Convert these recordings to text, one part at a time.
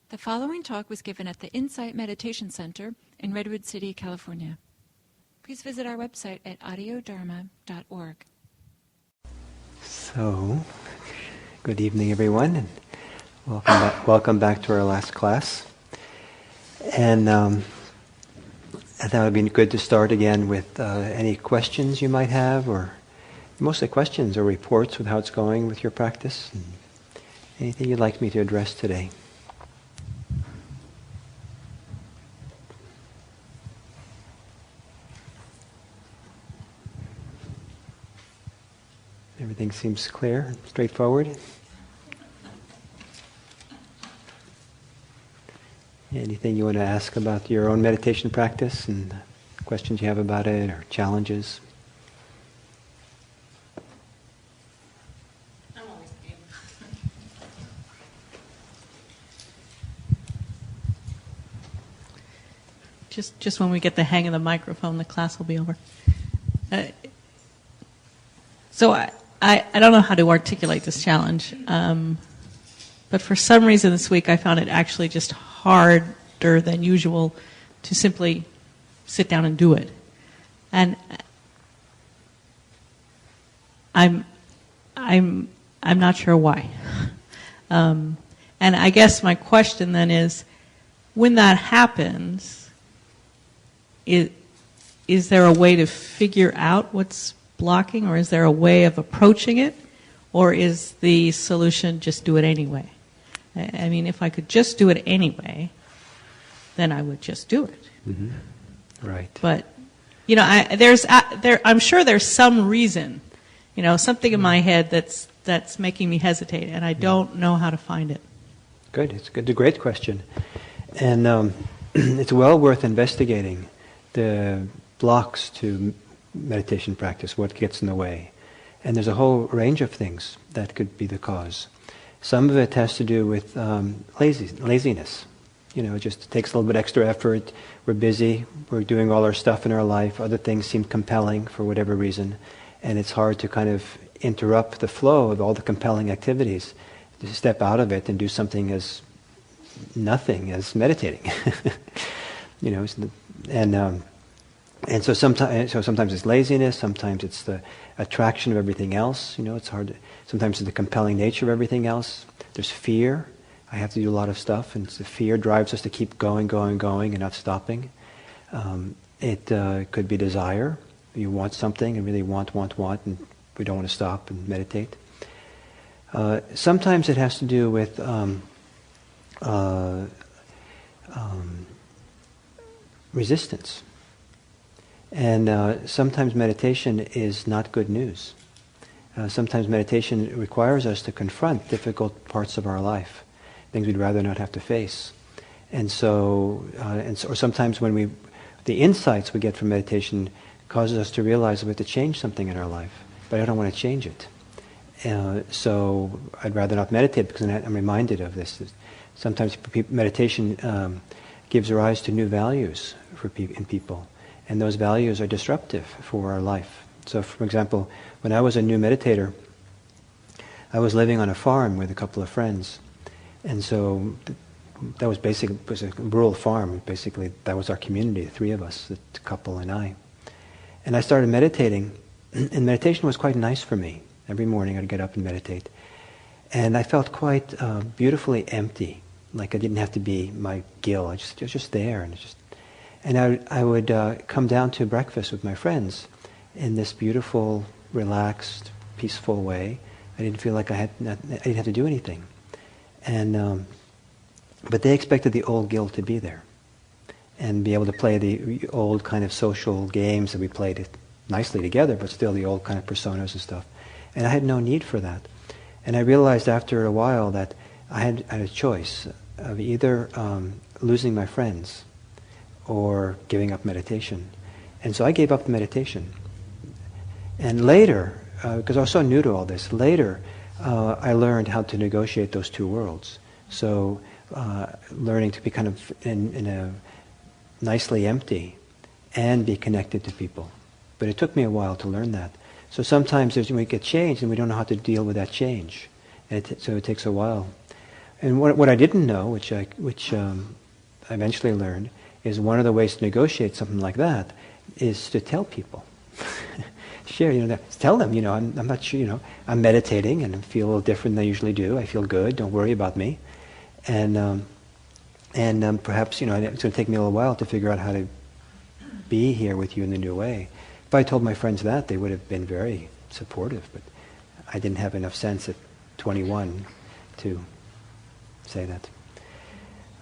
The following talk was given at the Insight Meditation Center in Redwood City, California. Please visit our website at audiodharma.org. So, good evening everyone, and welcome back to our last class. And I thought it would be good to start again with any questions you might have, or mostly questions or reports with how it's going with your practice. And anything you'd like me to address today? Everything seems clear, straightforward. Anything you want to ask about your own meditation practice and questions you have about it or challenges? I'm always game. Just when we get the hang of the microphone, the class will be over. So I don't know how to articulate this challenge, but for some reason this week I found it actually just harder than usual to simply sit down and do it. And I'm not sure why. And I guess my question then is, when that happens, is there a way to figure out what's blocking, or is there a way of approaching it, or is the solution just do it anyway? I mean, if I could just do it anyway, then I would just do it. Mm-hmm. Right. But I'm sure there's some reason, something in my head that's making me hesitate, and I don't know how to find it. Good. It's a great question, and it's well worth investigating the blocks to meditation practice, what gets in the way. And there's a whole range of things that could be the cause. Some of it has to do with laziness. It just takes a little bit extra effort. We're busy. We're doing all our stuff in our life. Other things seem compelling for whatever reason. And it's hard to kind of interrupt the flow of all the compelling activities, to step out of it and do something as nothing as meditating. And so sometimes it's laziness, sometimes it's the attraction of everything else. It's hard. Sometimes it's the compelling nature of everything else. There's fear. I have to do a lot of stuff, and the fear drives us to keep going, and not stopping. It could be desire. You want something and really want, and we don't want to stop and meditate. Sometimes it has to do with resistance. And sometimes meditation is not good news. Sometimes meditation requires us to confront difficult parts of our life, things we'd rather not have to face. And so, or sometimes when the insights we get from meditation causes us to realize we have to change something in our life, but I don't want to change it. So I'd rather not meditate because I'm reminded of this. Sometimes meditation gives rise to new values in people. And those values are disruptive for our life. So, for example, when I was a new meditator, I was living on a farm with a couple of friends. And so that was a rural farm. Basically, that was our community, the three of us, the couple and I. And I started meditating, and meditation was quite nice for me. Every morning I'd get up and meditate. And I felt quite beautifully empty, like I didn't have to be my gill. It was just there, and I would come down to breakfast with my friends in this beautiful, relaxed, peaceful way. I didn't feel like I didn't have to do anything. And but they expected the old guilt to be there and be able to play the old kind of social games that we played nicely together, but still the old kind of personas and stuff. And I had no need for that. And I realized after a while that I had a choice of either losing my friends or giving up meditation. And so I gave up the meditation. And later, because I was so new to all this, later I learned how to negotiate those two worlds. So learning to be kind of in a nicely empty and be connected to people. But it took me a while to learn that. So sometimes we get changed and we don't know how to deal with that change. And so it takes a while. And what I didn't know, which I eventually learned, is one of the ways to negotiate something like that is to tell people. Share, tell them, I'm not sure, I'm meditating and I feel a little different than I usually do. I feel good. Don't worry about me. And perhaps, it's going to take me a little while to figure out how to be here with you in the new way. If I told my friends that, they would have been very supportive, but I didn't have enough sense at 21 to say that.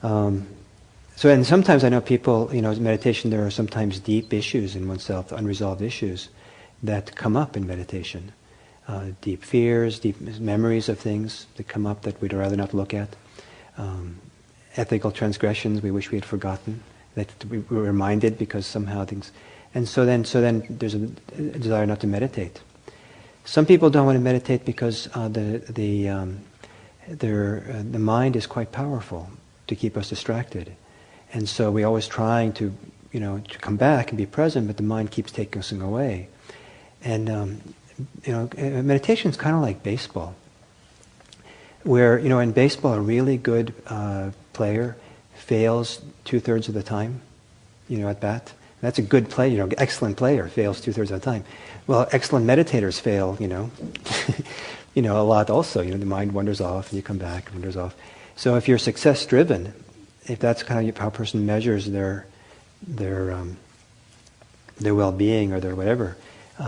And sometimes I know people, in meditation there are sometimes deep issues in oneself, unresolved issues that come up in meditation. Deep fears, deep memories of things that come up that we'd rather not look at. Ethical transgressions we wish we had forgotten, that we were reminded because somehow things... And so then there's a desire not to meditate. Some people don't want to meditate because the mind is quite powerful to keep us distracted. And so we're always trying to come back and be present, but the mind keeps taking us away. And, meditation is kind of like baseball, where, in baseball, a really good player fails 2/3 of the time, at bat. That's a good player, excellent player fails 2/3 of the time. Well, excellent meditators fail, a lot also. The mind wanders off and you come back, wanders off. So if you're success-driven, if that's kind of how a person measures their well-being or their whatever,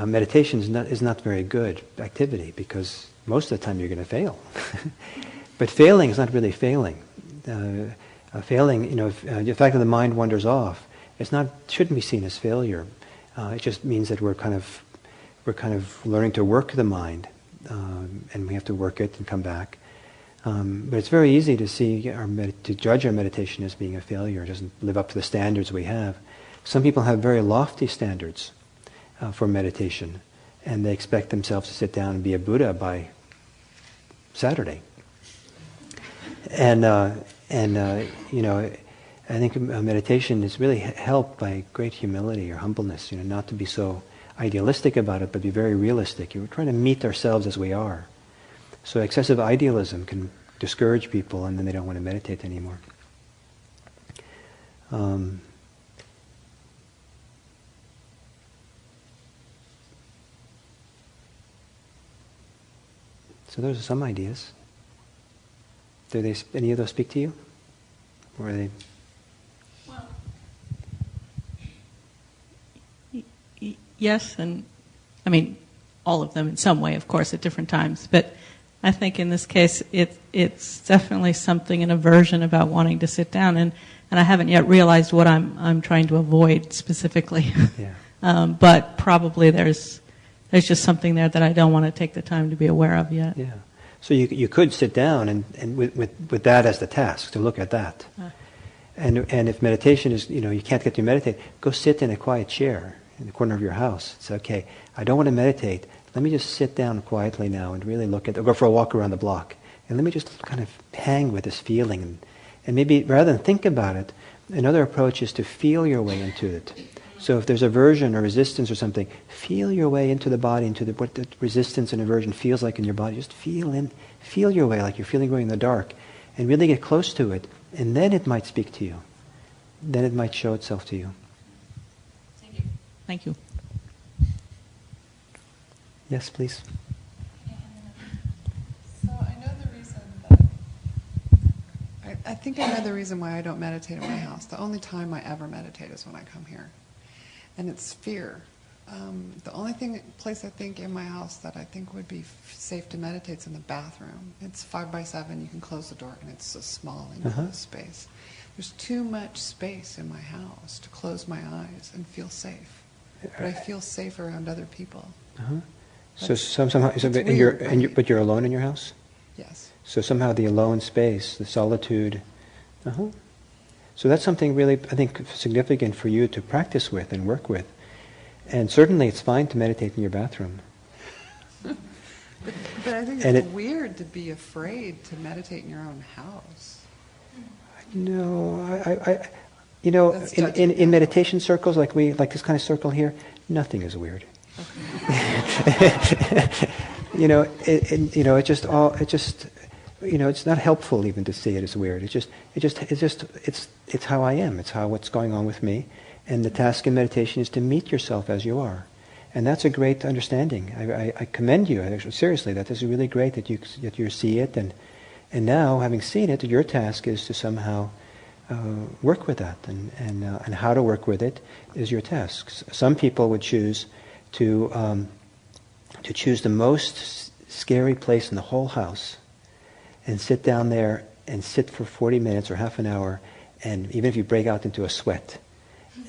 meditation is not very good activity because most of the time you're going to fail. But failing is not really failing. Failing, the fact that the mind wanders off, shouldn't be seen as failure. It just means that we're kind of learning to work the mind, and we have to work it and come back. But it's very easy to see to judge our meditation as being a failure. It doesn't live up to the standards we have. Some people have very lofty standards for meditation, and they expect themselves to sit down and be a Buddha by Saturday. And I think meditation is really helped by great humility or humbleness. Not to be so idealistic about it, but be very realistic. We're trying to meet ourselves as we are. So excessive idealism can discourage people, and then they don't want to meditate anymore. So those are some ideas. Do any of those speak to you? Or are they... Well, yes, and all of them in some way, of course, at different times. But I think in this case, it's definitely something, an aversion about wanting to sit down, and I haven't yet realized what I'm trying to avoid specifically. Yeah. But probably there's just something there that I don't want to take the time to be aware of yet. Yeah. So you could sit down and with that as the task, to look at that. And if meditation is, you can't get to meditate, go sit in a quiet chair in the corner of your house. It's okay. I don't want to meditate. Let me just sit down quietly now and really look at, or go for a walk around the block. And let me just kind of hang with this feeling. And maybe rather than think about it, another approach is to feel your way into it. So if there's aversion or resistance or something, feel your way into the body, into what the resistance and aversion feels like in your body. Just feel your way like you're feeling your way in the dark, and really get close to it, and then it might speak to you. Then it might show itself to you. Thank you. Thank you. Yes, please. So I know the reason that I think I know the reason why I don't meditate in my house. The only time I ever meditate is when I come here. And it's fear. The only place I think in my house that I think would be safe to meditate is in the bathroom. It's 5x7. You can close the door, and it's a small enclosed space. There's too much space in my house to close my eyes and feel safe. But I feel safe around other people. So somehow, but you're alone in your house? Yes. So somehow the alone space, the solitude. So that's something really, I think, significant for you to practice with and work with. And certainly it's fine to meditate in your bathroom. But I think it's weird to be afraid to meditate in your own house. No, in meditation circles like this kind of circle here, nothing is weird. Okay. it's not helpful even to see it as weird. It's how I am. It's what's going on with me. And the task in meditation is to meet yourself as you are. And that's a great understanding. I commend you, seriously. That is really great that you see it. And now, having seen it, your task is to somehow work with that. And how to work with it is your task. Some people would choose to choose the most scary place in the whole house and sit down there and sit for 40 minutes or half an hour, and even if you break out into a sweat,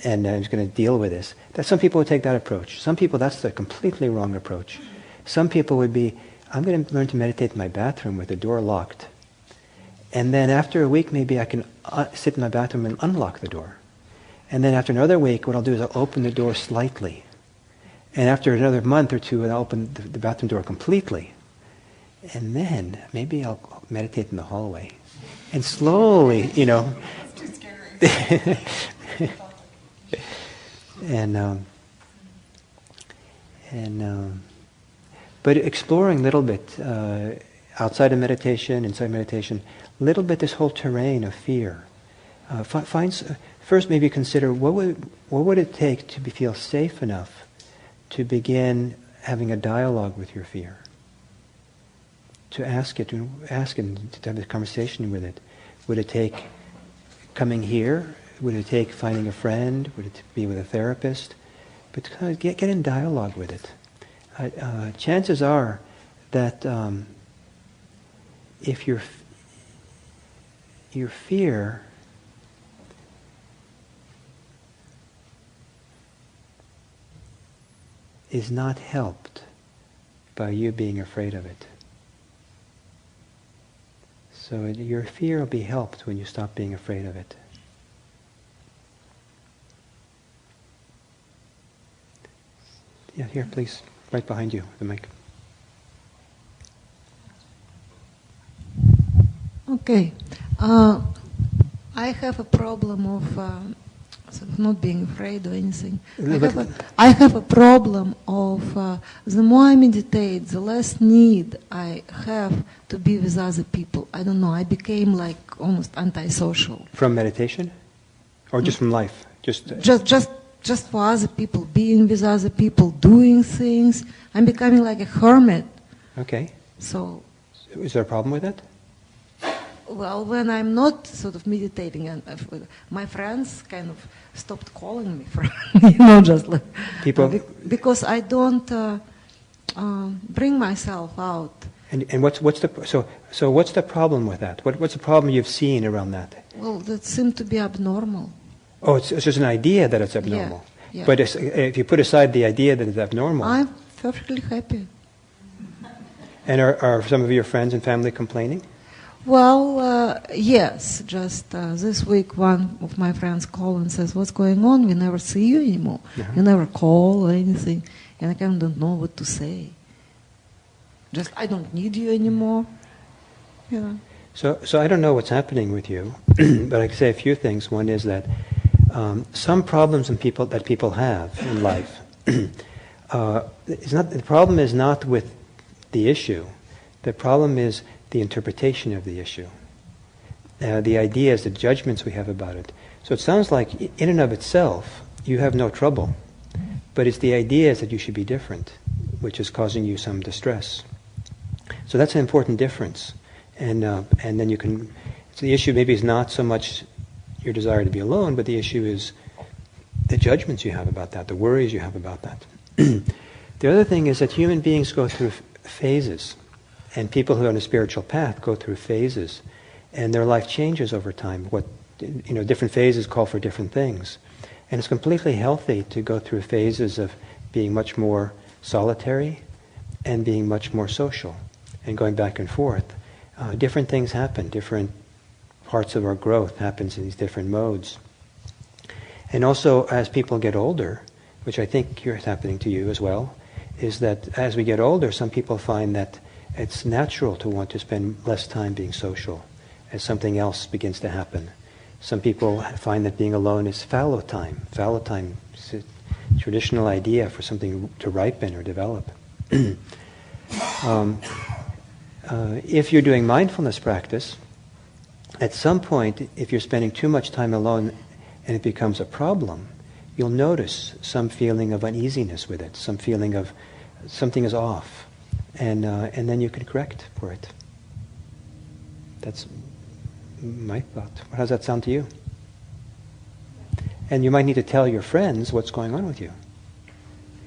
and I'm just going to deal with this. That some people would take that approach. Some people, that's the completely wrong approach. Some people would be, I'm going to learn to meditate in my bathroom with the door locked. And then after a week, maybe I can sit in my bathroom and unlock the door. And then after another week, what I'll do is I'll open the door slightly. And after another month or two, I'll open the bathroom door completely. And then maybe I'll meditate in the hallway. And slowly, That's too scary. But exploring a little bit outside of meditation, inside meditation, a little bit this whole terrain of fear. First, maybe consider what would it take to feel safe enough to begin having a dialogue with your fear. To ask it, to have a conversation with it. Would it take coming here? Would it take finding a friend? Would it be with a therapist? But to kind of get in dialogue with it. Chances are that if your fear is not helped by you being afraid of it. So your fear will be helped when you stop being afraid of it. Yeah, here, please. Right behind you, the mic. Okay. I have a problem of sort of not being afraid or anything. I have a problem of the more I meditate, the less need I have to be with other people. I don't know. I became like almost antisocial. From meditation, or just from life? Just for other people, being with other people, doing things. I'm becoming like a hermit. Okay. So. Is there a problem with that? Well, when I'm not sort of meditating, and my friends kind of stopped calling me friend, just like people, because I don't bring myself out. And what's the problem with that? What's the problem you've seen around that? Well, that seemed to be abnormal. Oh, it's just an idea that it's abnormal. Yeah. But if you put aside the idea that it's abnormal, I'm perfectly happy. And are some of your friends and family complaining? Well, yes. Just this week, one of my friends called and says, "What's going on? We never see you anymore. Uh-huh. You never call or anything." And I kind of don't know what to say. Just, I don't need you anymore. So I don't know what's happening with you, but I can say a few things. One is that some problems that people have in life, the problem is not with the issue. The problem is the interpretation of the issue. The ideas, the judgments we have about it. So it sounds like in and of itself, you have no trouble. But it's the ideas that you should be different, which is causing you some distress. So that's an important difference. And then you can, so the issue maybe is not so much your desire to be alone, but the issue is the judgments you have about that, the worries you have about that. The other thing is that human beings go through phases. And people who are on a spiritual path go through phases, and their life changes over time. Different phases call for different things, and it's completely healthy to go through phases of being much more solitary and being much more social, and going back and forth. Different things happen. Different parts of our growth happens in these different modes. And also, as people get older, which I think is happening to you as well, is that as we get older, some people find that it's natural to want to spend less time being social as something else begins to happen. Some people find that being alone is fallow time. Fallow time is a traditional idea for something to ripen or develop. if you're doing mindfulness practice, at some point, if you're spending too much time alone and it becomes a problem, you'll notice some feeling of uneasiness with it, some feeling of something is off, and then you can correct for it. That's my thought. How does that sound to you? And you might need to tell your friends what's going on with you.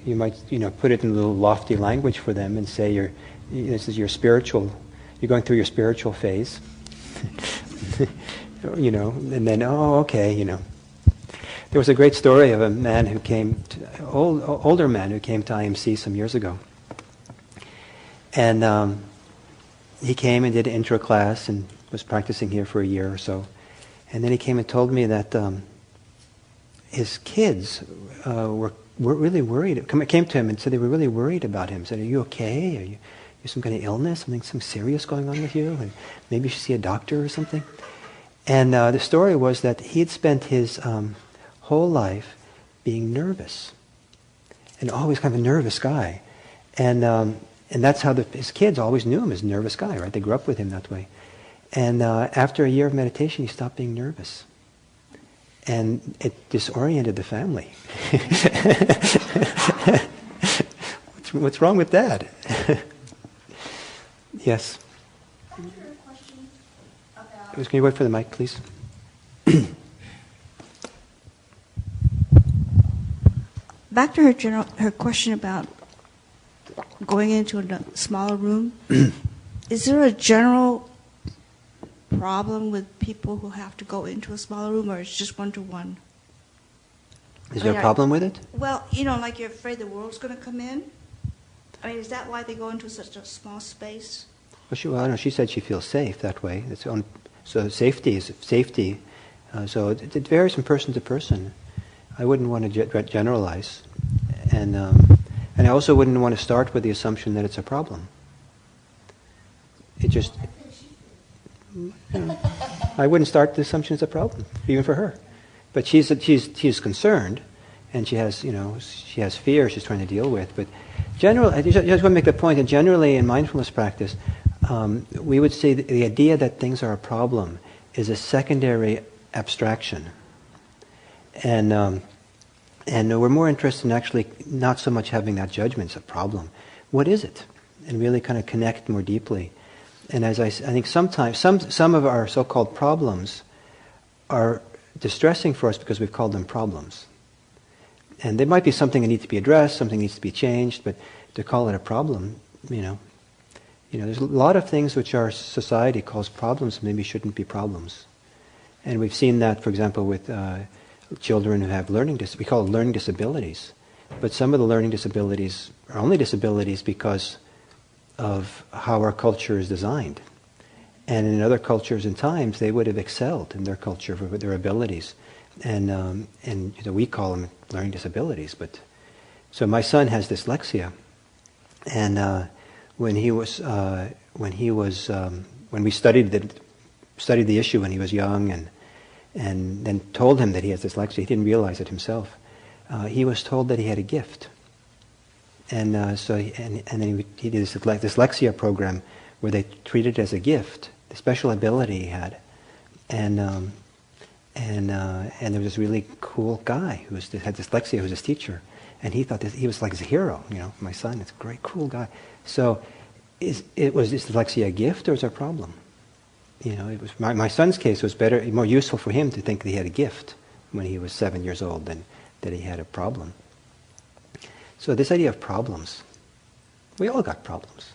You might, put it in a little lofty language for them and say, this is your spiritual, you're going through your spiritual phase. And then, okay. There was a great story of a man who came, older man who came to IMC some years ago. And he came and did an intro class and was practicing here for a year or so. And then he came and told me that his kids were really worried. Came to him and said they were really worried about him. Said, "Are you okay? Are you some kind of illness? Something serious going on with you? And maybe you should see a doctor or something." And the story was that he had spent his whole life being nervous, and always kind of a nervous guy. And that's how his kids always knew him as a nervous guy, right? They grew up with him that way. And after a year of meditation, he stopped being nervous. And it disoriented the family. What's wrong with that? Yes? Can you wait for the mic, please? Back to her question about going into a smaller room. Is there a general problem with people who have to go into a smaller room, or it's just one-to-one? Is there a problem with it? Well, like you're afraid the world's going to come in? I mean, is that why they go into such a small space? Well, she said she feels safe that way. So safety is safety. So it varies from person to person. I wouldn't want to generalize. And I also wouldn't want to start with the assumption that it's a problem. It just... I wouldn't start the assumption it's a problem, even for her. But she's concerned, and she has fear she's trying to deal with. But I just want to make the point that generally in mindfulness practice, we would say that the idea that things are a problem is a secondary abstraction, and we're more interested in actually not so much having that judgment it's a problem. What is it? And really kind of connect more deeply. And as I think sometimes some of our so-called problems are distressing for us because we've called them problems. And there might be something that needs to be addressed, something needs to be changed, but to call it a problem, there's a lot of things which our society calls problems maybe shouldn't be problems. And we've seen that, for example, with children who have we call it learning disabilities. But some of the learning disabilities are only disabilities because of how our culture is designed. And in other cultures and times, they would have excelled in their culture for their abilities. And we call them learning disabilities. But so my son has dyslexia, and when we studied the issue when he was young, and then told him that he has dyslexia, he didn't realize it himself. He was told that he had a gift. And then he did this dyslexia program where they treated it as a gift, the special ability he had, and there was this really cool guy who had dyslexia, who was his teacher, and he thought he was like his hero. My son, it's a great, cool guy. So, was dyslexia a gift or is it a problem? It was my son's case was more useful for him to think that he had a gift when he was 7 years old than that he had a problem. So this idea of problems, we all got problems.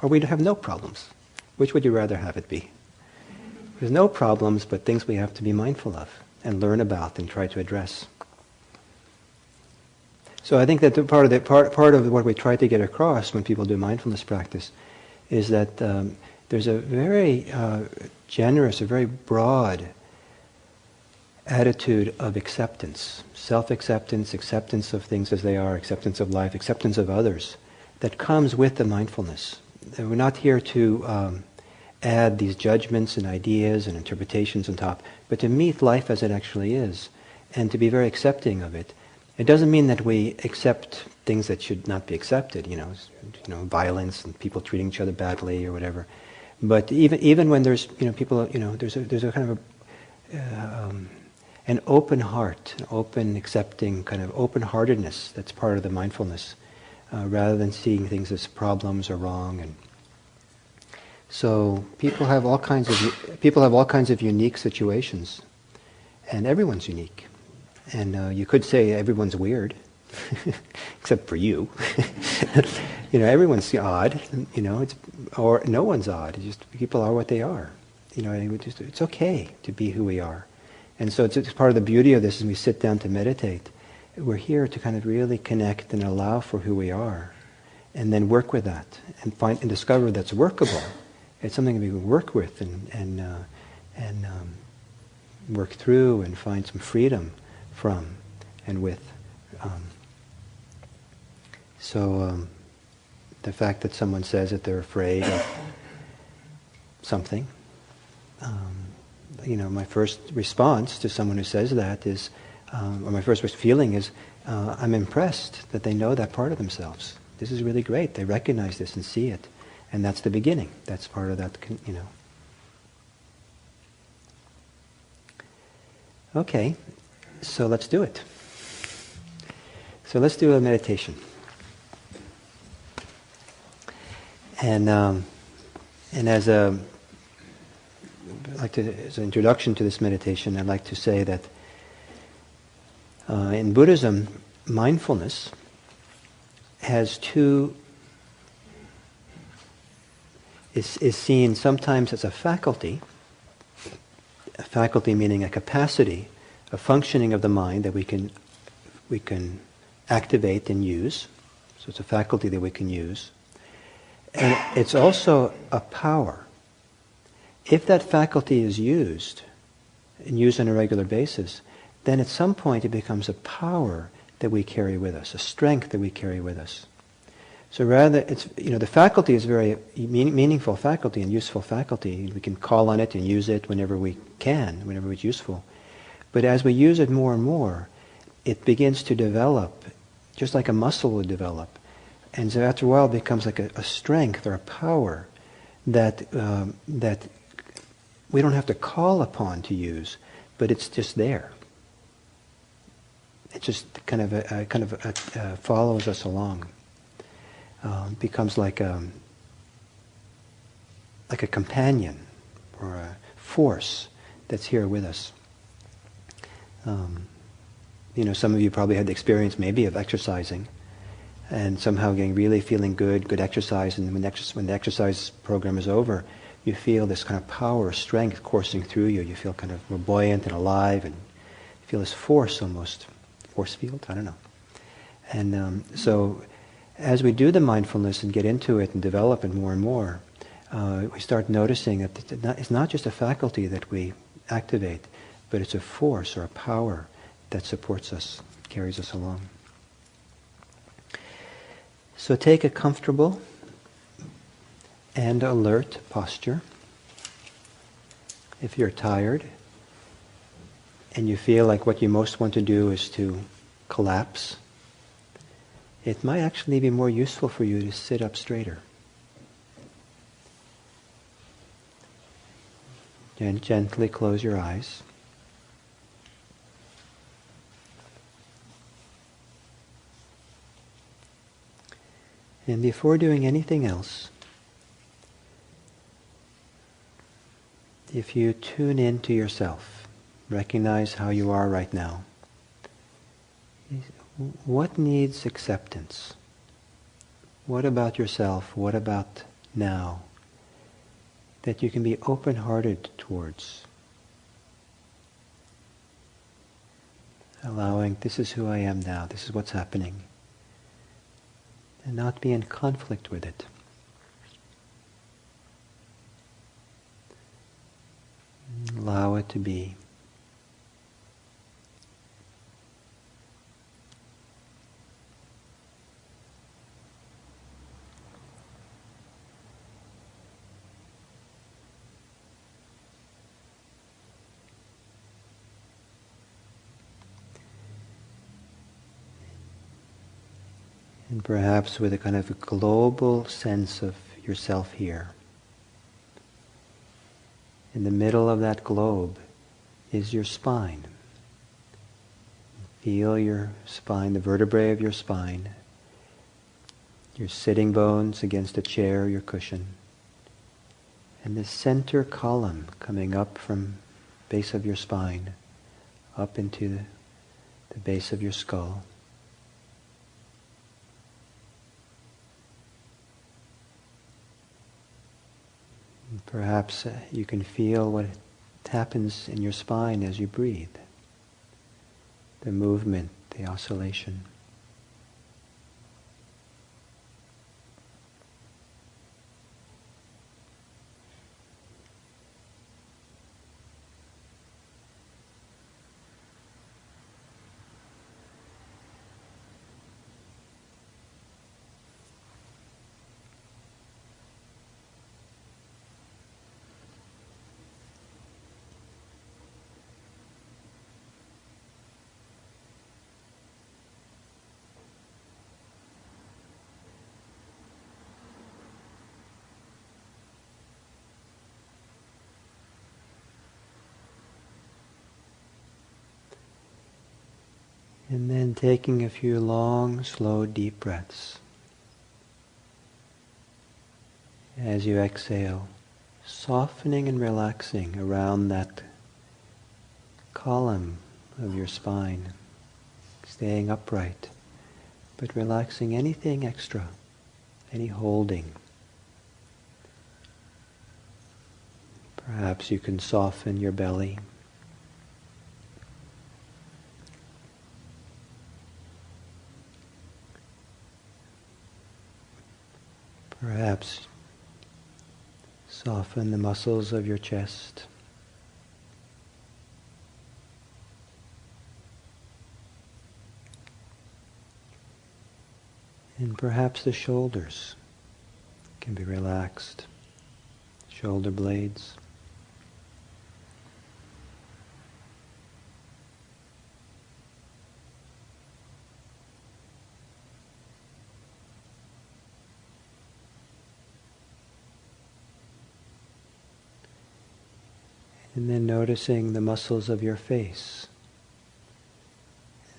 Or we have no problems. Which would you rather have it be? There's no problems, but things we have to be mindful of and learn about and try to address. So I think that part of what we try to get across when people do mindfulness practice is that there's a very generous, a very broad attitude of acceptance, self-acceptance, acceptance of things as they are, acceptance of life, acceptance of others, that comes with the mindfulness. And we're not here to add these judgments and ideas and interpretations on top, but to meet life as it actually is, and to be very accepting of it. It doesn't mean that we accept things that should not be accepted, violence and people treating each other badly or whatever. But even when there's people, there's a kind of an open heart, an open, accepting kind of open-heartedness that's part of the mindfulness, rather than seeing things as problems or wrong. And so people have all kinds of unique situations, and everyone's unique. And you could say everyone's weird, except for you. Everyone's odd. Or no one's odd. It's just people are what they are. It's okay to be who we are. And so it's part of the beauty of this is we sit down to meditate. We're here to kind of really connect and allow for who we are, and then work with that and find and discover that's workable. It's something that we can work with and work through and find some freedom from and with. So the fact that someone says that they're afraid of something, my first response to someone who says that is, or my first feeling is, I'm impressed that they know that part of themselves. This is really great. They recognize this and see it. And that's the beginning. That's part of that, Okay, so let's do it. So let's do a meditation. And as an introduction to this meditation, I'd like to say that in Buddhism, mindfulness has is seen sometimes as a faculty meaning a capacity, a functioning of the mind that we can activate and use. So it's a faculty that we can use. And it's also a power. If that faculty is used, and used on a regular basis, then at some point it becomes a power that we carry with us, a strength that we carry with us. So rather, it's the faculty is a very meaningful faculty and useful faculty. We can call on it and use it whenever we can, whenever it's useful. But as we use it more and more, it begins to develop, just like a muscle would develop. And so after a while it becomes like a strength or a power that we don't have to call upon to use, but it's just there. It just kind of follows us along. Becomes like a companion or a force that's here with us. Some of you probably had the experience maybe of exercising and somehow feeling good exercise, and when the exercise program is over, you feel this kind of power, strength coursing through you. You feel kind of more buoyant and alive, and you feel this force almost, force field, I don't know. And so as we do the mindfulness and get into it and develop it more and more, we start noticing that it's not just a faculty that we activate, but it's a force or a power that supports us, carries us along. So take a comfortable and alert posture. If you're tired and you feel like what you most want to do is to collapse, it might actually be more useful for you to sit up straighter. And gently close your eyes. And before doing anything else, if you tune in to yourself, recognize how you are right now. What needs acceptance? What about yourself? What about now that you can be open-hearted towards? Allowing, this is who I am now, this is what's happening. And not be in conflict with it. Allow it to be. And perhaps with a kind of a global sense of yourself here. In the middle of that globe is your spine. Feel your spine, the vertebrae of your spine, your sitting bones against a chair, your cushion, and the center column coming up from base of your spine, up into the base of your skull. And perhaps you can feel what happens in your spine as you breathe. The movement, the oscillation. And then taking a few long, slow, deep breaths. As you exhale, softening and relaxing around that column of your spine, staying upright, but relaxing anything extra, any holding. Perhaps you can soften your belly. Perhaps soften the muscles of your chest. And perhaps the shoulders can be relaxed. Shoulder blades. And then noticing the muscles of your face,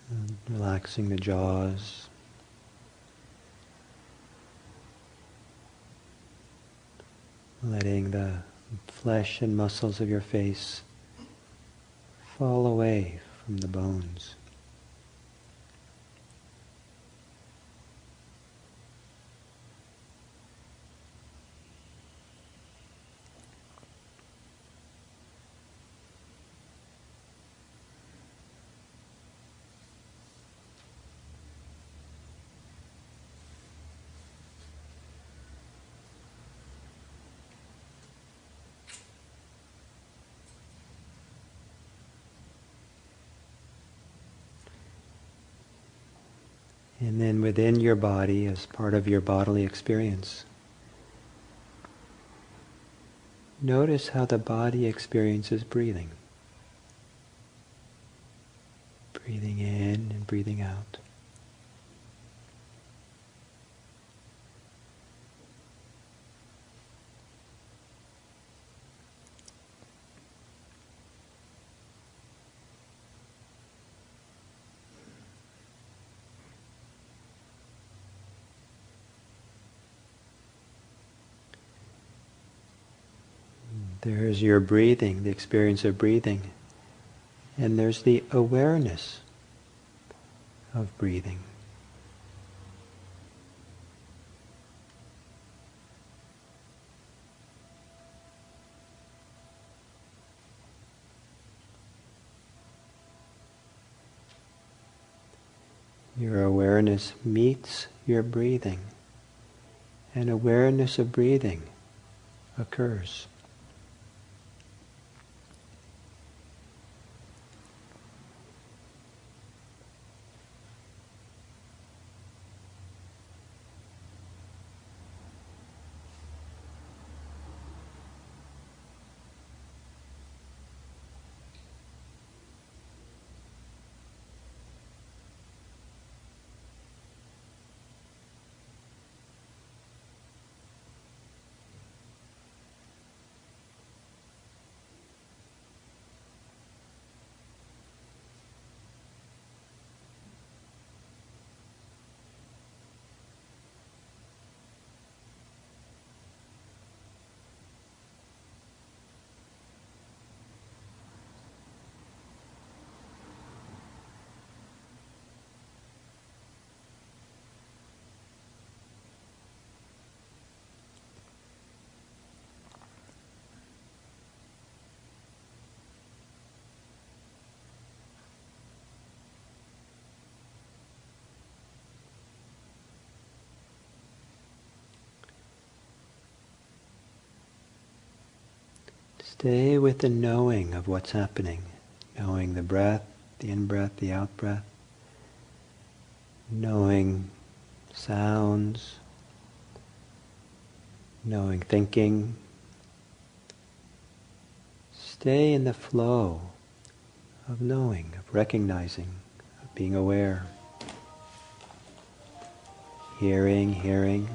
and relaxing the jaws, letting the flesh and muscles of your face fall away from the bones. And then within your body, as part of your bodily experience, notice how the body experiences breathing. Breathing in and breathing out. There's your breathing, the experience of breathing. And there's the awareness of breathing. Your awareness meets your breathing, and awareness of breathing occurs. Stay with the knowing of what's happening. Knowing the breath, the in-breath, the out-breath. Knowing sounds. Knowing thinking. Stay in the flow of knowing, of recognizing, of being aware. Hearing.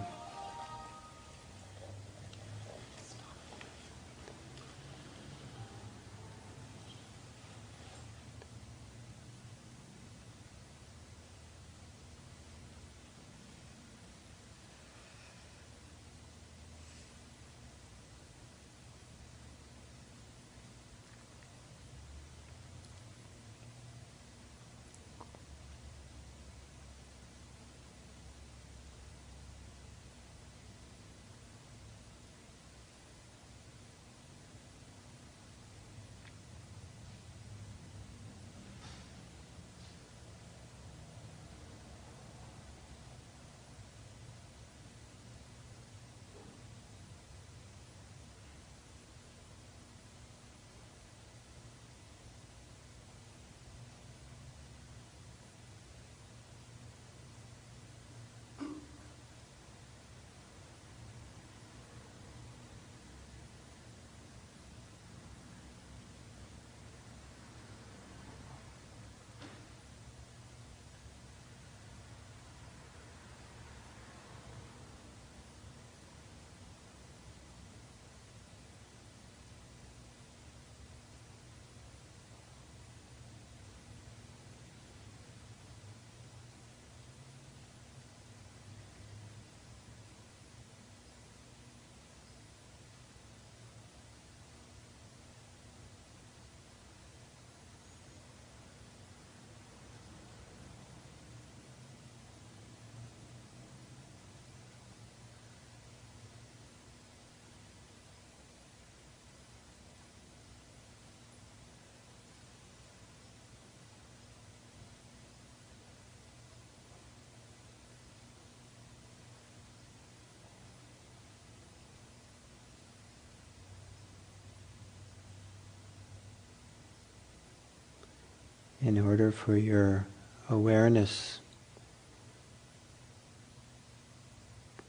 In order for your awareness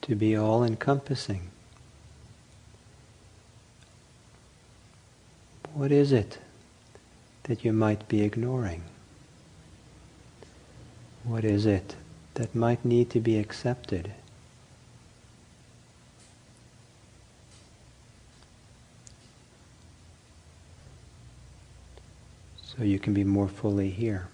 to be all-encompassing, what is it that you might be ignoring? What is it that might need to be accepted? So you can be more fully here.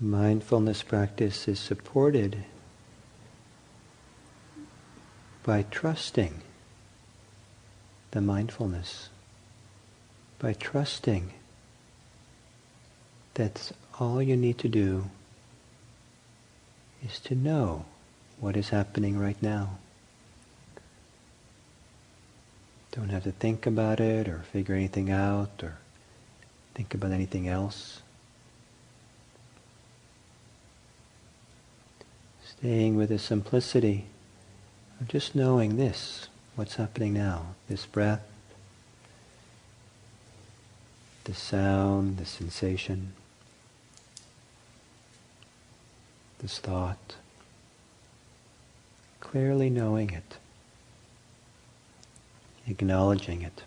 Mindfulness practice is supported by trusting the mindfulness, by trusting that all you need to do is to know what is happening right now. Don't have to think about it or figure anything out or think about anything else. Staying with the simplicity of just knowing this, what's happening now, this breath, the sound, the sensation, this thought, clearly knowing it, acknowledging it.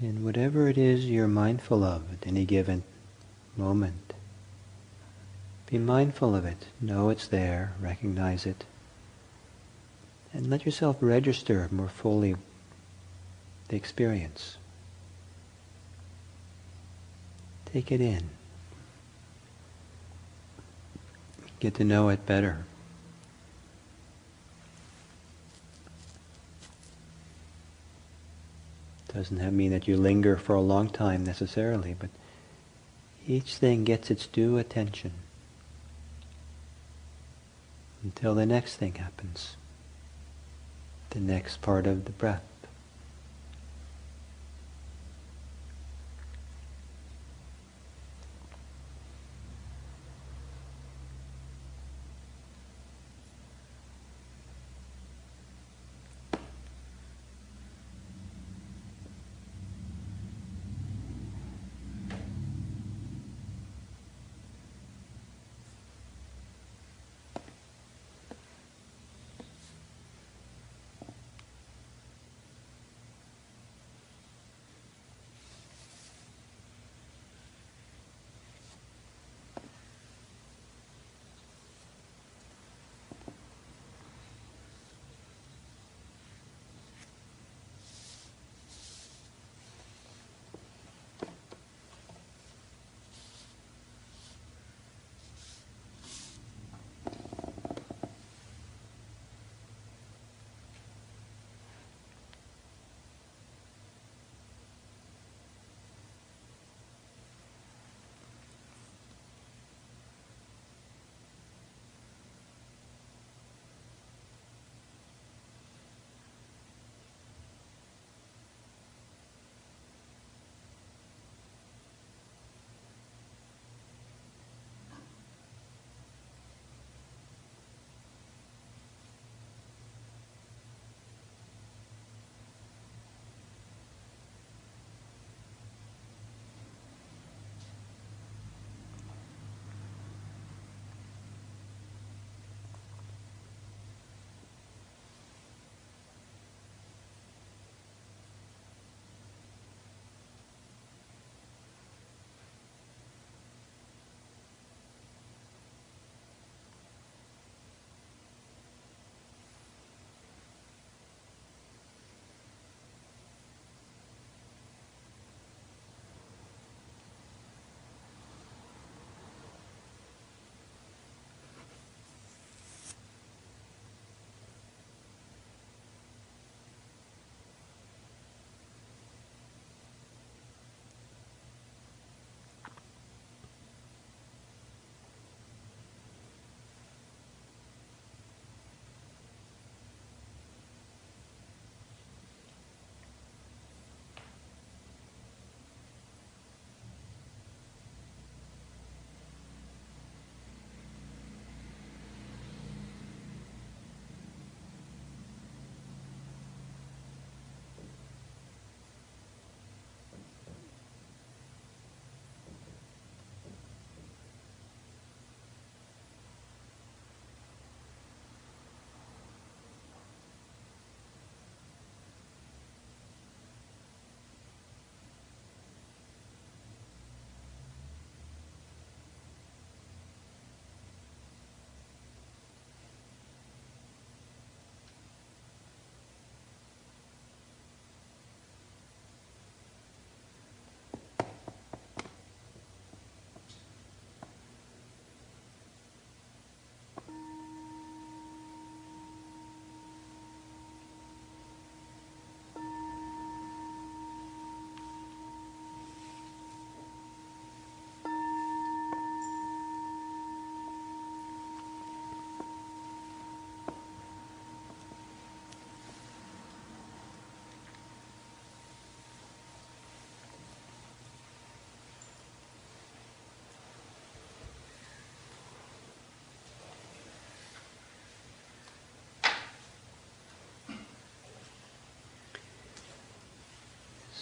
And whatever it is you're mindful of at any given moment, be mindful of it. Know it's there, recognize it, and let yourself register more fully the experience. Take it in. Get to know it better. Doesn't mean that you linger for a long time necessarily, but each thing gets its due attention until the next thing happens, the next part of the breath.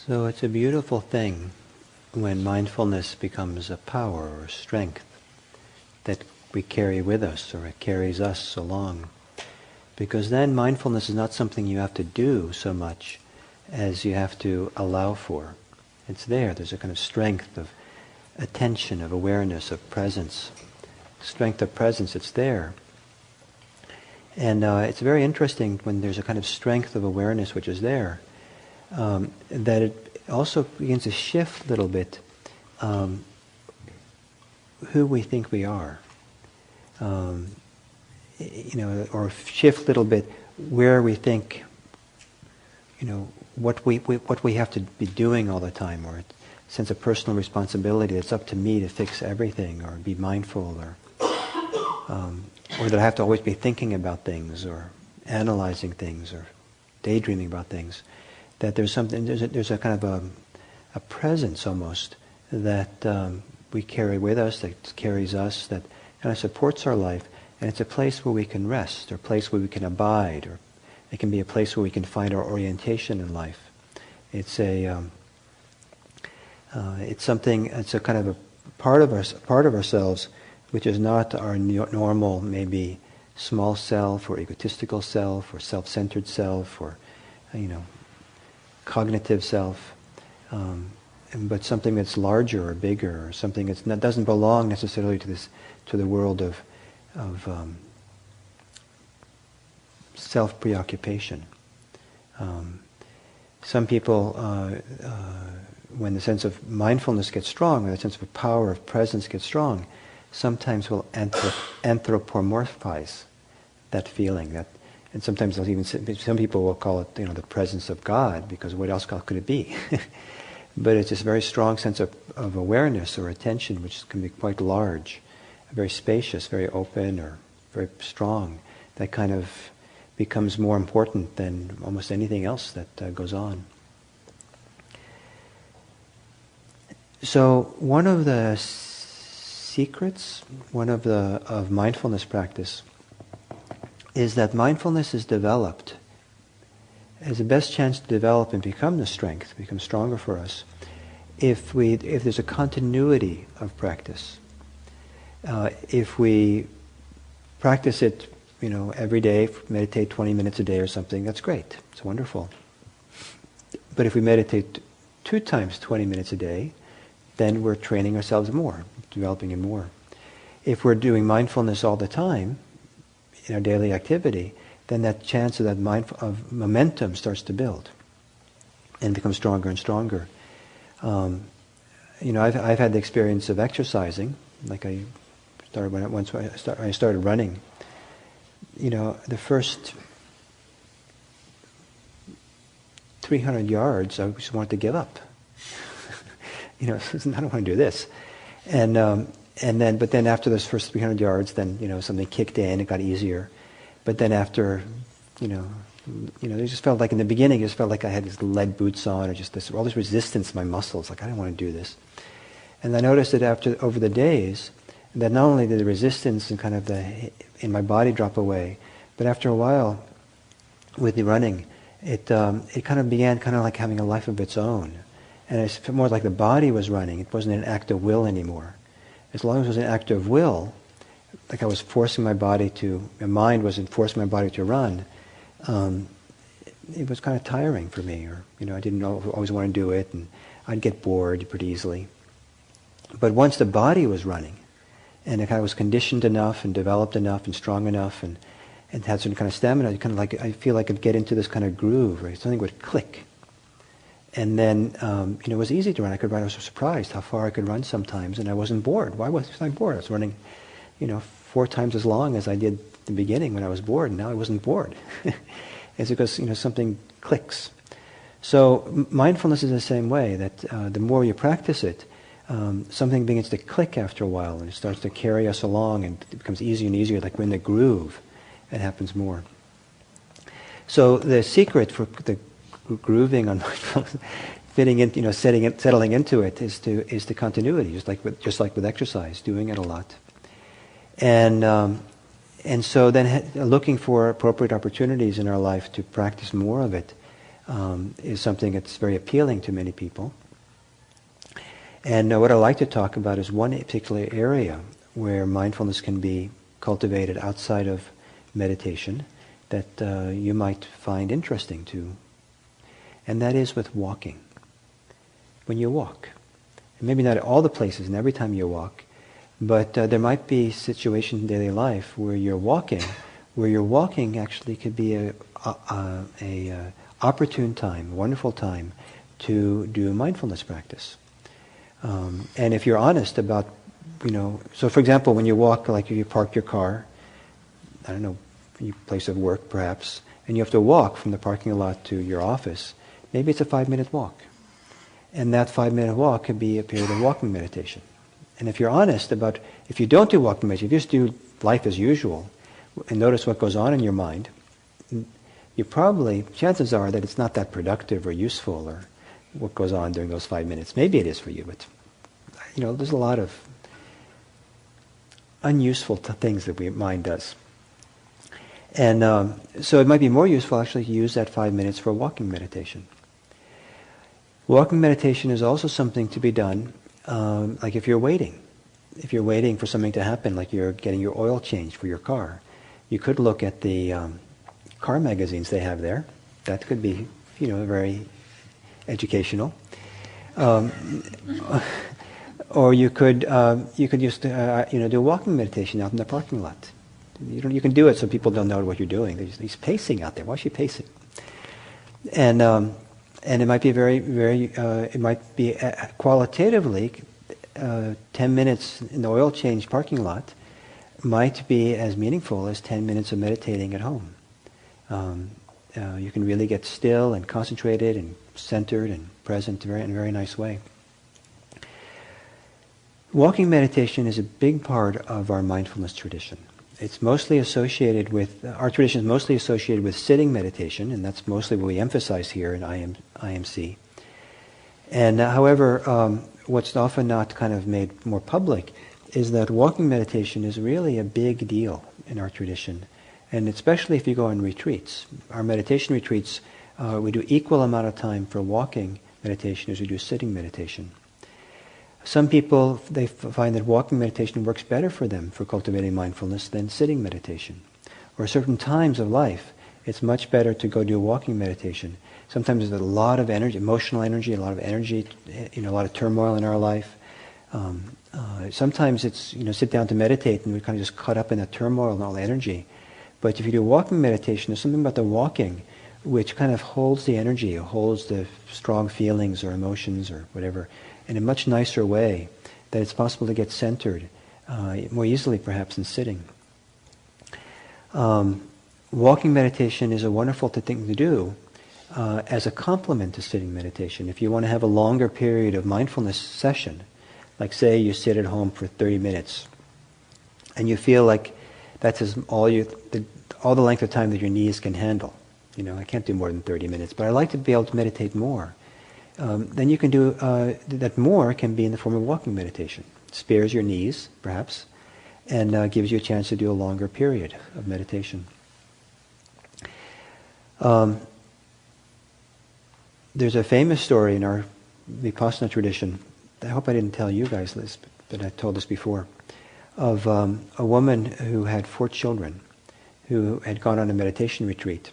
So it's a beautiful thing when mindfulness becomes a power or strength that we carry with us, or it carries us along. Because then mindfulness is not something you have to do so much as you have to allow for. It's there. There's a kind of strength of attention, of awareness, of presence. Strength of presence, it's there. And it's very interesting when there's a kind of strength of awareness which is there. that it also begins to shift a little bit who we think we are. Or shift a little bit where we think, what we have to be doing all the time, or a sense of personal responsibility. It's up to me to fix everything, or be mindful, or that I have to always be thinking about things, or analyzing things, or daydreaming about things. That there's a kind of a presence almost that we carry with us, that carries us, that kind of supports our life, and it's a place where we can rest, or a place where we can abide, or it can be a place where we can find our orientation in life. It's it's a kind of a part of ourselves, which is not our normal, maybe small self, or egotistical self, or self-centered self, or cognitive self, but something that's larger or bigger, or something that doesn't belong necessarily to the world of self-preoccupation. Some people, when the sense of mindfulness gets strong, when the sense of power of presence gets strong, sometimes will anthropomorphize that feeling. And sometimes some people will call it, the presence of God, because what else could it be? But it's this very strong sense of awareness or attention, which can be quite large, very spacious, very open, or very strong, that kind of becomes more important than almost anything else that goes on. So one of the secrets, of mindfulness practice, is that mindfulness is developed, has the best chance to develop and become the strength, become stronger for us, if there's a continuity of practice. If we practice it, every day, meditate 20 minutes a day or something, that's great. It's wonderful. But if we meditate 2 times 20 minutes a day, then we're training ourselves more, developing it more. If we're doing mindfulness all the time in our daily activity, then that chance of of momentum starts to build and becomes stronger and stronger. I've had the experience of exercising, like I started when I started running. The first 300 yards, I just wanted to give up. I don't want to do this. But then after those first 300 yards, then, something kicked in, it got easier. But then after, it just felt like in the beginning, it just felt like I had these lead boots on, or just all this resistance in my muscles, like I didn't want to do this. And I noticed that over the days, that not only did the resistance and kind of in my body drop away, but after a while, with the running, it kind of began kind of like having a life of its own. And it felt more like the body was running. It wasn't an act of will anymore. As long as it was an act of will, like I was forcing my mind wasn't forcing my body to run, it was kind of tiring for me. Or, I didn't always want to do it, and I'd get bored pretty easily. But once the body was running, and it kind of was conditioned enough, and developed enough, and strong enough, and had certain kind of stamina, I feel like I could get into this kind of groove, right? Something would click. And then, it was easy to run. I was surprised how far I could run sometimes, and I wasn't bored. Why wasn't I bored? I was running, 4 times as long as I did at the beginning when I was bored, and now I wasn't bored. It's because, something clicks. So mindfulness is the same way, that the more you practice it, something begins to click after a while, and it starts to carry us along, and it becomes easier and easier, like we're in the groove. It happens more. So the secret for the grooving on mindfulness, fitting in, settling into it, is the continuity, just like with exercise, doing it a lot, and so then looking for appropriate opportunities in our life to practice more of it is something that's very appealing to many people. And what I like to talk about is one particular area where mindfulness can be cultivated outside of meditation that you might find interesting too. And that is with walking. When you walk. And maybe not at all the places and every time you walk, but there might be situations in daily life where you're walking actually could be a opportune time, wonderful time to do mindfulness practice. And if you're honest about, so for example, when you walk, like if you park your car, I don't know, your place of work perhaps, and you have to walk from the parking lot to your office, maybe it's a 5-minute walk. And that 5-minute walk could be a period of walking meditation. And if you're honest about, if you don't do walking meditation, if you just do life as usual, and notice what goes on in your mind, you probably, chances are that it's not that productive or useful or what goes on during those 5 minutes. Maybe it is for you, but there's a lot of unuseful things that mind does. And so it might be more useful actually to use that 5 minutes for walking meditation. Walking meditation is also something to be done, like if you're waiting. If you're waiting for something to happen, like you're getting your oil changed for your car, you could look at the car magazines they have there. That could be, very educational. Or you could just do walking meditation out in the parking lot. You can do it so people don't know what you're doing. He's pacing out there. Why is she pacing? And it might be it might be qualitatively 10 minutes in the oil change parking lot might be as meaningful as 10 minutes of meditating at home. You can really get still and concentrated and centered and present in a very nice way. Walking meditation is a big part of our mindfulness tradition. It's mostly associated with, our tradition is mostly associated with sitting meditation, and that's mostly what we emphasize here in IMC. And however, what's often not kind of made more public is that walking meditation is really a big deal in our tradition, and especially if you go on retreats. Our meditation retreats, we do equal amount of time for walking meditation as we do sitting meditation. Some people, they find that walking meditation works better for them for cultivating mindfulness than sitting meditation. Or certain times of life, it's much better to go do walking meditation. Sometimes there's a lot of energy, emotional energy, a lot of turmoil in our life. Sometimes it's, sit down to meditate and we're kind of just caught up in that turmoil and all the energy. But if you do walking meditation, there's something about the walking which kind of holds the energy, or holds the strong feelings or emotions or whatever in a much nicer way, that it's possible to get centered more easily perhaps than sitting. Walking meditation is a wonderful thing to do as a complement to sitting meditation. If you want to have a longer period of mindfulness session, like say you sit at home for 30 minutes, and you feel like that's all the length of time that your knees can handle. I can't do more than 30 minutes, but I like to be able to meditate more. Then you can do that. More can be in the form of walking meditation. Spares your knees, perhaps, and gives you a chance to do a longer period of meditation. There's a famous story in our Vipassana tradition. I hope I didn't tell you guys this, but I told this before, of a woman who had 4 children who had gone on a meditation retreat.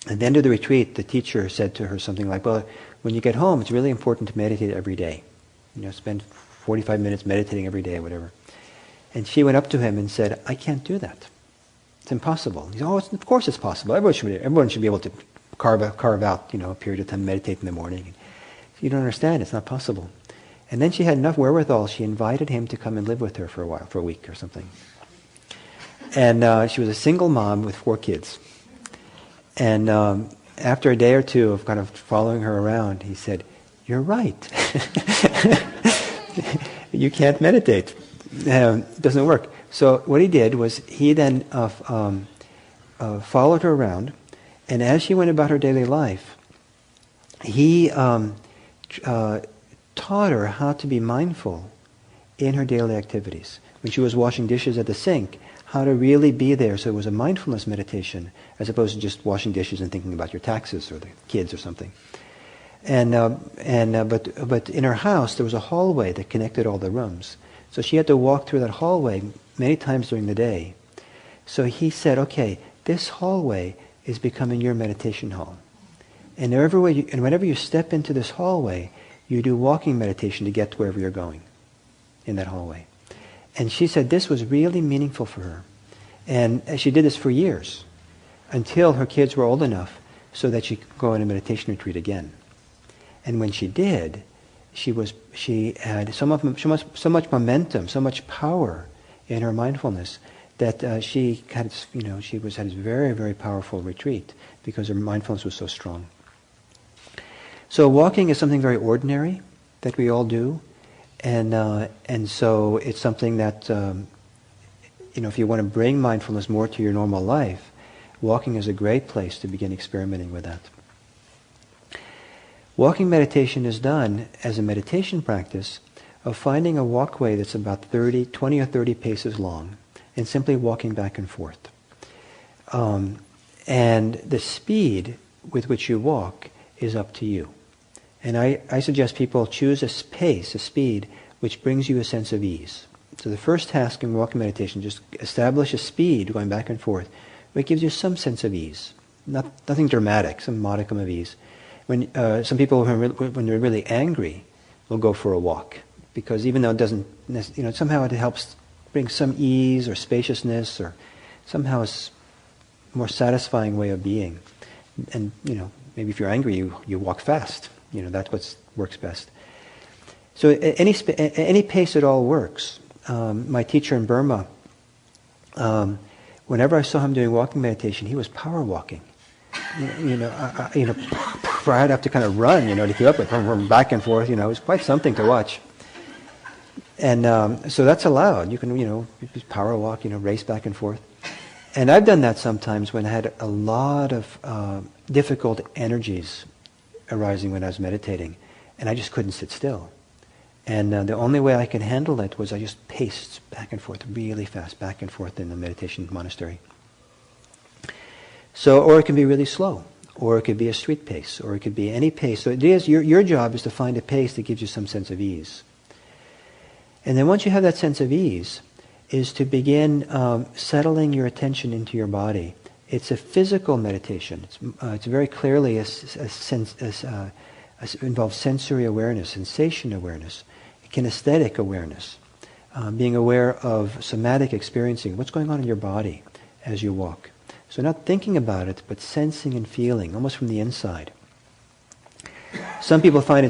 At the end of the retreat, the teacher said to her something like, well, when you get home, it's really important to meditate every day. Spend 45 minutes meditating every day, whatever. And she went up to him and said, I can't do that. It's impossible. He said, of course it's possible. Everyone should be able to carve out, a period of time, meditate in the morning. You don't understand. It's not possible. And then she had enough wherewithal. She invited him to come and live with her for a week or something. And she was a single mom with 4 kids. And after a day or two of kind of following her around, he said, you're right. You can't meditate. It doesn't work. So what he did was he then followed her around, and as she went about her daily life, he taught her how to be mindful in her daily activities. When she was washing dishes at the sink, how to really be there, so it was a mindfulness meditation as opposed to just washing dishes and thinking about your taxes or the kids or something. But in her house there was a hallway that connected all the rooms, so she had to walk through that hallway many times during the day. So he said, okay, this hallway is becoming your meditation hall, and whenever you step into this hallway, you do walking meditation to get to wherever you're going in that hallway. And she said this was really meaningful for her. And she did this for years, until her kids were old enough so that she could go on a meditation retreat again. And when she did, she had so much momentum, so much power in her mindfulness that she had this very, very powerful retreat because her mindfulness was so strong. So walking is something very ordinary that we all do, and so it's something that if you want to bring mindfulness more to your normal life, walking is a great place to begin experimenting with that. Walking meditation is done as a meditation practice of finding a walkway that's about 20 or 30 paces long and simply walking back and forth. And the speed with which you walk is up to you. And I suggest people choose a pace, a speed, which brings you a sense of ease. So the first task in walking meditation, just establish a speed going back and forth, which gives you some sense of ease. Nothing dramatic, some modicum of ease. When some people, when they're really angry, will go for a walk, because even though it doesn't, somehow it helps bring some ease or spaciousness, or somehow a more satisfying way of being. And maybe if you're angry, you walk fast. That's what works best. So any pace at all works. My teacher in Burma, whenever I saw him doing walking meditation, he was power walking. I'd have to kind of run, to keep up with him, back and forth. It was quite something to watch. And so that's allowed. You can, power walk, race back and forth. And I've done that sometimes when I had a lot of difficult energies arising when I was meditating, and I just couldn't sit still. And the only way I could handle it was I just paced back and forth really fast, back and forth in the meditation monastery. So, or it can be really slow, or it could be a street pace, or it could be any pace. So it is, your job is to find a pace that gives you some sense of ease. And then once you have that sense of ease, is to begin settling your attention into your body. It's a physical meditation. It's very clearly involves sensory awareness, sensation awareness, kinesthetic awareness, being aware of somatic experiencing, what's going on in your body as you walk. So not thinking about it, but sensing and feeling, almost from the inside. Some people find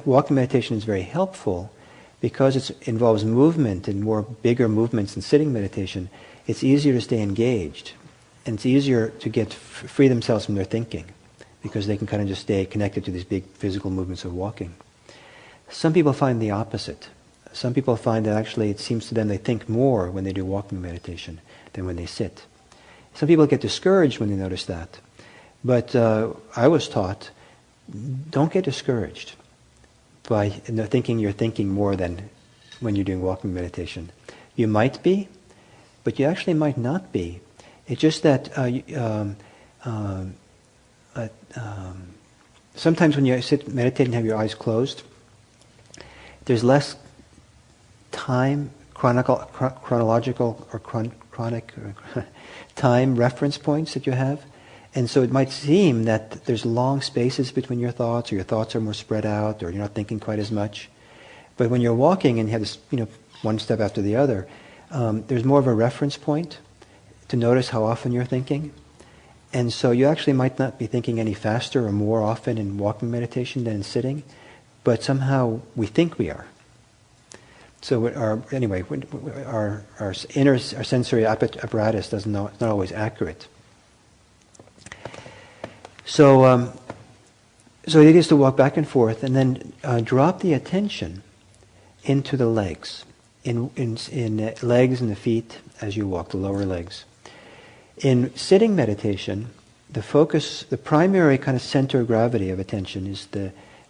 walking meditation is very helpful because it involves movement and more bigger movements than sitting meditation. It's easier to stay engaged, and it's easier to free themselves from their thinking because they can kind of just stay connected to these big physical movements of walking. Some people find the opposite. Some people find that actually it seems to them they think more when they do walking meditation than when they sit. Some people get discouraged when they notice that. But I was taught, don't get discouraged by thinking you're thinking more than when you're doing walking meditation. You might be, but you actually might not be. It's just that sometimes when you sit meditate and have your eyes closed, there's less time, chronological or chronic time reference points that you have. And so it might seem that there's long spaces between your thoughts, or your thoughts are more spread out, or you're not thinking quite as much. But when you're walking and you have this, one step after the other, there's more of a reference point to notice how often you're thinking. And so you actually might not be thinking any faster or more often in walking meditation than in sitting, but somehow we think we are. So our sensory apparatus is not always accurate. So it is to walk back and forth, and then drop the attention into the legs, in legs and the feet as you walk, the lower legs. In sitting meditation, the primary kind of center of gravity of attention is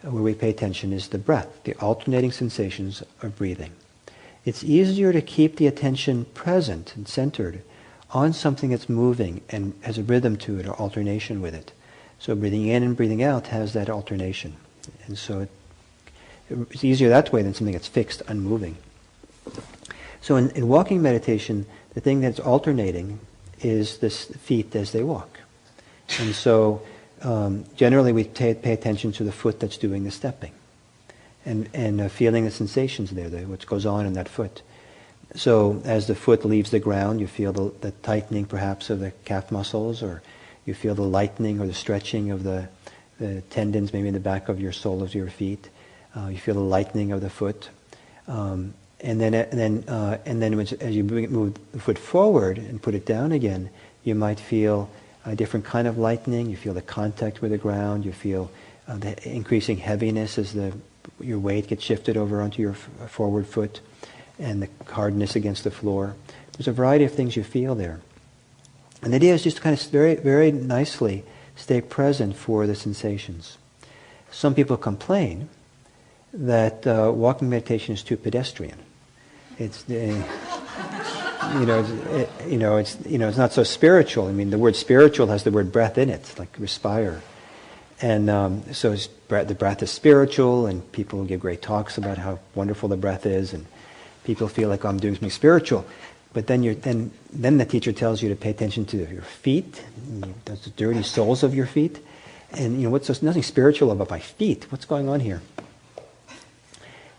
where we pay attention is the breath, the alternating sensations of breathing. It's easier to keep the attention present and centered on something that's moving and has a rhythm to it or alternation with it. So breathing in and breathing out has that alternation. And so it's easier that way than something that's fixed, unmoving. So in walking meditation, the thing that's alternating is the feet as they walk. And so generally we pay attention to the foot that's doing the stepping and feeling the sensations there, what goes on in that foot. So as the foot leaves the ground, you feel the tightening perhaps of the calf muscles, or You feel the lightening or the stretching of the tendons, maybe in the back of your soles of your feet. You feel the lightening of the foot. And then as you move the foot forward and put it down again, you might feel a different kind of lightening. You feel the contact with the ground. You feel the increasing heaviness as your weight gets shifted over onto your forward foot, and the hardness against the floor. There's a variety of things you feel there. And the idea is just to kind of very, very nicely stay present for the sensations. Some people complain that walking meditation is too pedestrian. It's it's not so spiritual. I mean, the word spiritual has the word breath in it, like respire. And so the breath is spiritual, and people give great talks about how wonderful the breath is, and people feel like, oh, I'm doing something spiritual. But then the teacher tells you to pay attention to your feet, the dirty soles of your feet, and there's nothing spiritual about my feet. What's going on here?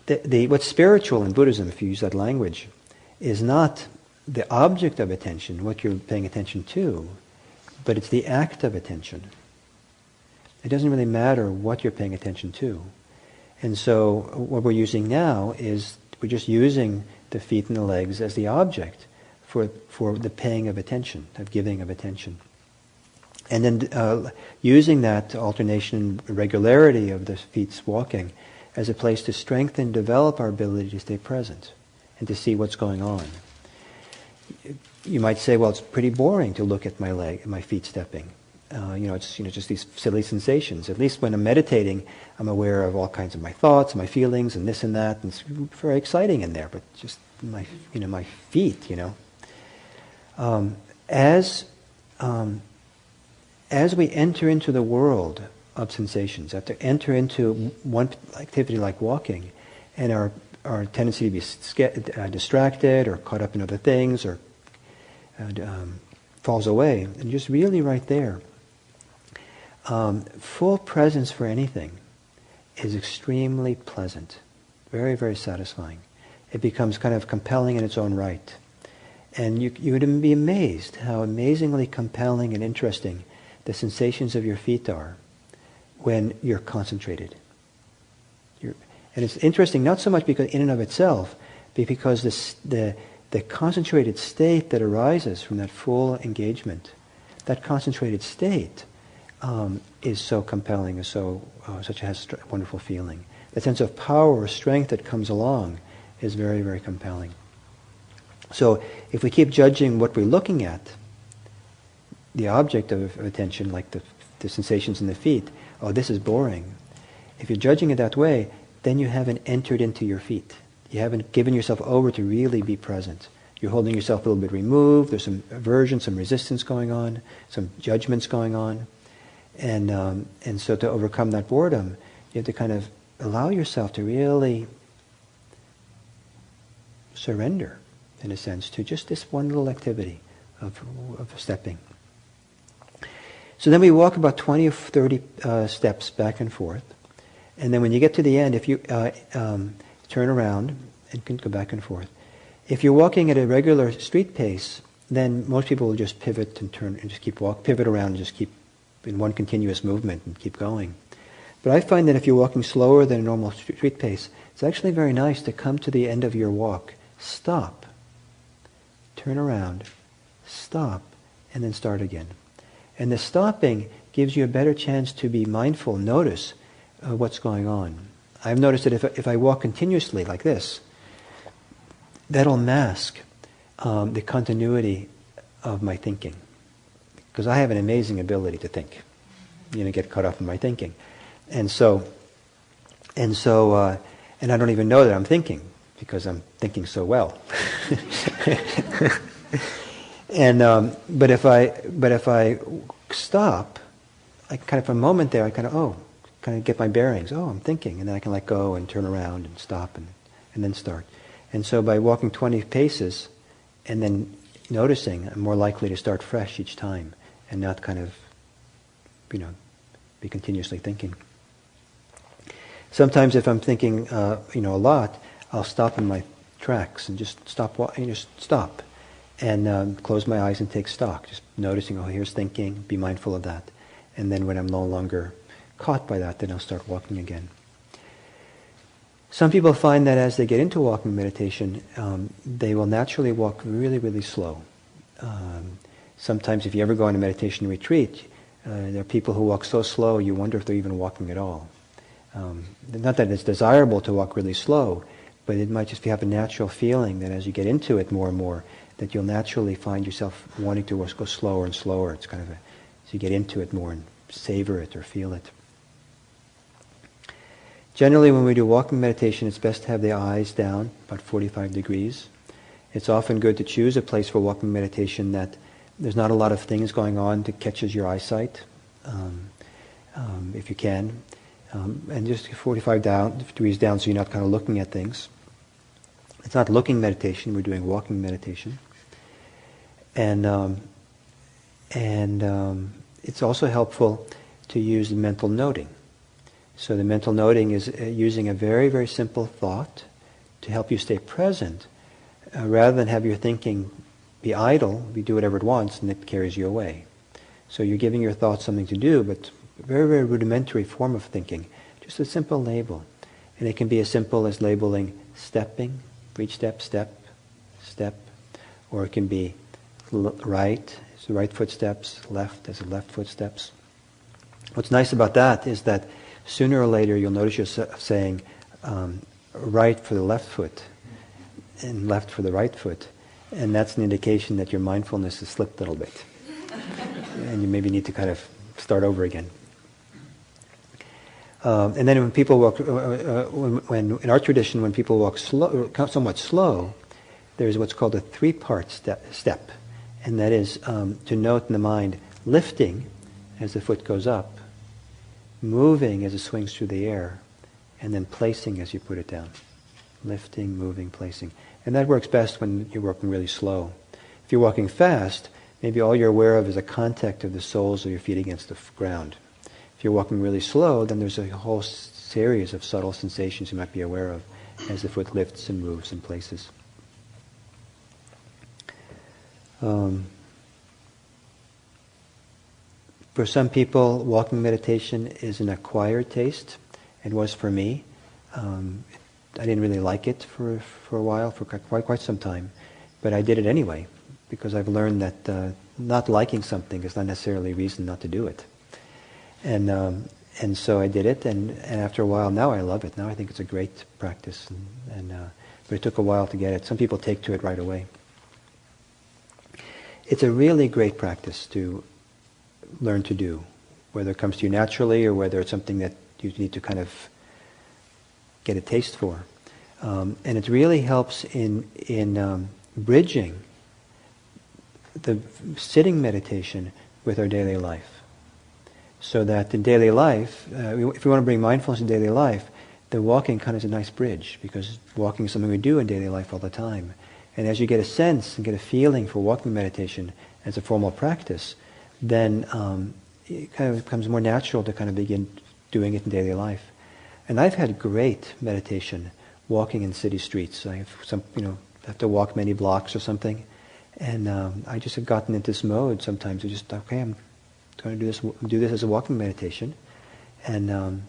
What's spiritual in Buddhism, if you use that language, is not the object of attention, what you're paying attention to, but it's the act of attention. It doesn't really matter what you're paying attention to. And so what we're using now is we're just using the feet and the legs as the object for the paying of attention, of giving of attention. And then using that alternation and regularity of the feet's walking as a place to strengthen, develop our ability to stay present and to see what's going on. You might say, well, it's pretty boring to look at my feet stepping. It's just these silly sensations. At least when I'm meditating, I'm aware of all kinds of my thoughts, my feelings, and this and that, and it's very exciting in there. But just my feet, as we enter into the world of sensations, have to enter into one activity like walking, and our tendency to be distracted or caught up in other things or falls away, and just really right there. Full presence for anything is extremely pleasant, very, very satisfying. It becomes kind of compelling in its own right. And you would be amazed how amazingly compelling and interesting the sensations of your feet are when you're concentrated. And it's interesting not so much because in and of itself, but because the concentrated state that arises from that full engagement, that concentrated state is so compelling, has a wonderful feeling. The sense of power or strength that comes along is very, very compelling. So if we keep judging what we're looking at, the object of attention, like the sensations in the feet, oh, this is boring. If you're judging it that way, then you haven't entered into your feet. You haven't given yourself over to really be present. You're holding yourself a little bit removed. There's some aversion, some resistance going on, some judgments going on. And so to overcome that boredom, you have to kind of allow yourself to really surrender, in a sense, to just this one little activity of stepping. So then we walk about 20 or 30 steps back and forth. And then when you get to the end, if you turn around and can go back and forth. If you're walking at a regular street pace, then most people will just pivot and turn and just pivot around and just keep in one continuous movement and keep going. But I find that if you're walking slower than a normal street pace, it's actually very nice to come to the end of your walk, stop, turn around, stop, and then start again. And the stopping gives you a better chance to be mindful, notice what's going on. I've noticed that if I walk continuously like this, that'll mask the continuity of my thinking. Because I have an amazing ability to think, get caught up in my thinking. And I don't even know that I'm thinking, because I'm thinking so well. But if I stop, I kind of for a moment there, I kind of get my bearings. Oh, I'm thinking, and then I can let go and turn around and stop and then start. And so by walking 20 paces and then noticing, I'm more likely to start fresh each time and not kind of, be continuously thinking. Sometimes if I'm thinking, a lot, I'll stop in my tracks and just stop. and close my eyes and take stock, just noticing, oh, here's thinking, be mindful of that. And then when I'm no longer caught by that, then I'll start walking again. Some people find that as they get into walking meditation, they will naturally walk really, really slow. Sometimes if you ever go on a meditation retreat, there are people who walk so slow you wonder if they're even walking at all. Not that it's desirable to walk really slow, but it might just have a natural feeling that as you get into it more and more, that you'll naturally find yourself wanting to go slower and slower. It's kind of as you get into it more and savor it or feel it. Generally, when we do walking meditation, it's best to have the eyes down, about 45 degrees. It's often good to choose a place for walking meditation that there's not a lot of things going on that catches your eyesight, if you can. And just 45 degrees down so you're not kind of looking at things. It's not looking meditation, we're doing walking meditation. And it's also helpful to use the mental noting. So the mental noting is using a very, very simple thought to help you stay present, rather than have your thinking be idle, you do whatever it wants, and it carries you away. So you're giving your thoughts something to do, but a very, very rudimentary form of thinking, just a simple label. And it can be as simple as labeling stepping, for each step, step, step, or it can be right, as the right footsteps, left as the left footsteps. What's nice about that is that sooner or later you'll notice yourself saying right for the left foot and left for the right foot, and that's an indication that your mindfulness has slipped a little bit. And you maybe need to kind of start over again. And then when people walk, when in our tradition, when people walk slow, somewhat slow, there's what's called a three-part step. And that is to note in the mind lifting as the foot goes up, moving as it swings through the air, and then placing as you put it down. Lifting, moving, placing. And that works best when you're walking really slow. If you're walking fast, maybe all you're aware of is a contact of the soles of your feet against the ground. If you're walking really slow, then there's a whole series of subtle sensations you might be aware of as the foot lifts and moves and places. For some people, walking meditation is an acquired taste. It was for me. I didn't really like it for a while, for quite some time, but I did it anyway because I've learned that not liking something is not necessarily a reason not to do it. And so I did it, and after a while, now I love it. Now I think it's a great practice, but it took a while to get it. Some people take to it right away. It's a really great practice to learn to do, whether it comes to you naturally or whether it's something that you need to kind of get a taste for. And it really helps in bridging the sitting meditation with our daily life. So that in daily life, if we want to bring mindfulness in daily life, the walking kind of is a nice bridge, because walking is something we do in daily life all the time. And as you get a sense and get a feeling for walking meditation as a formal practice, then it kind of becomes more natural to kind of begin doing it in daily life. And I've had great meditation walking in city streets. I have have to walk many blocks or something, and I just have gotten into this mode sometimes. I just I'm going to do this as a walking meditation, and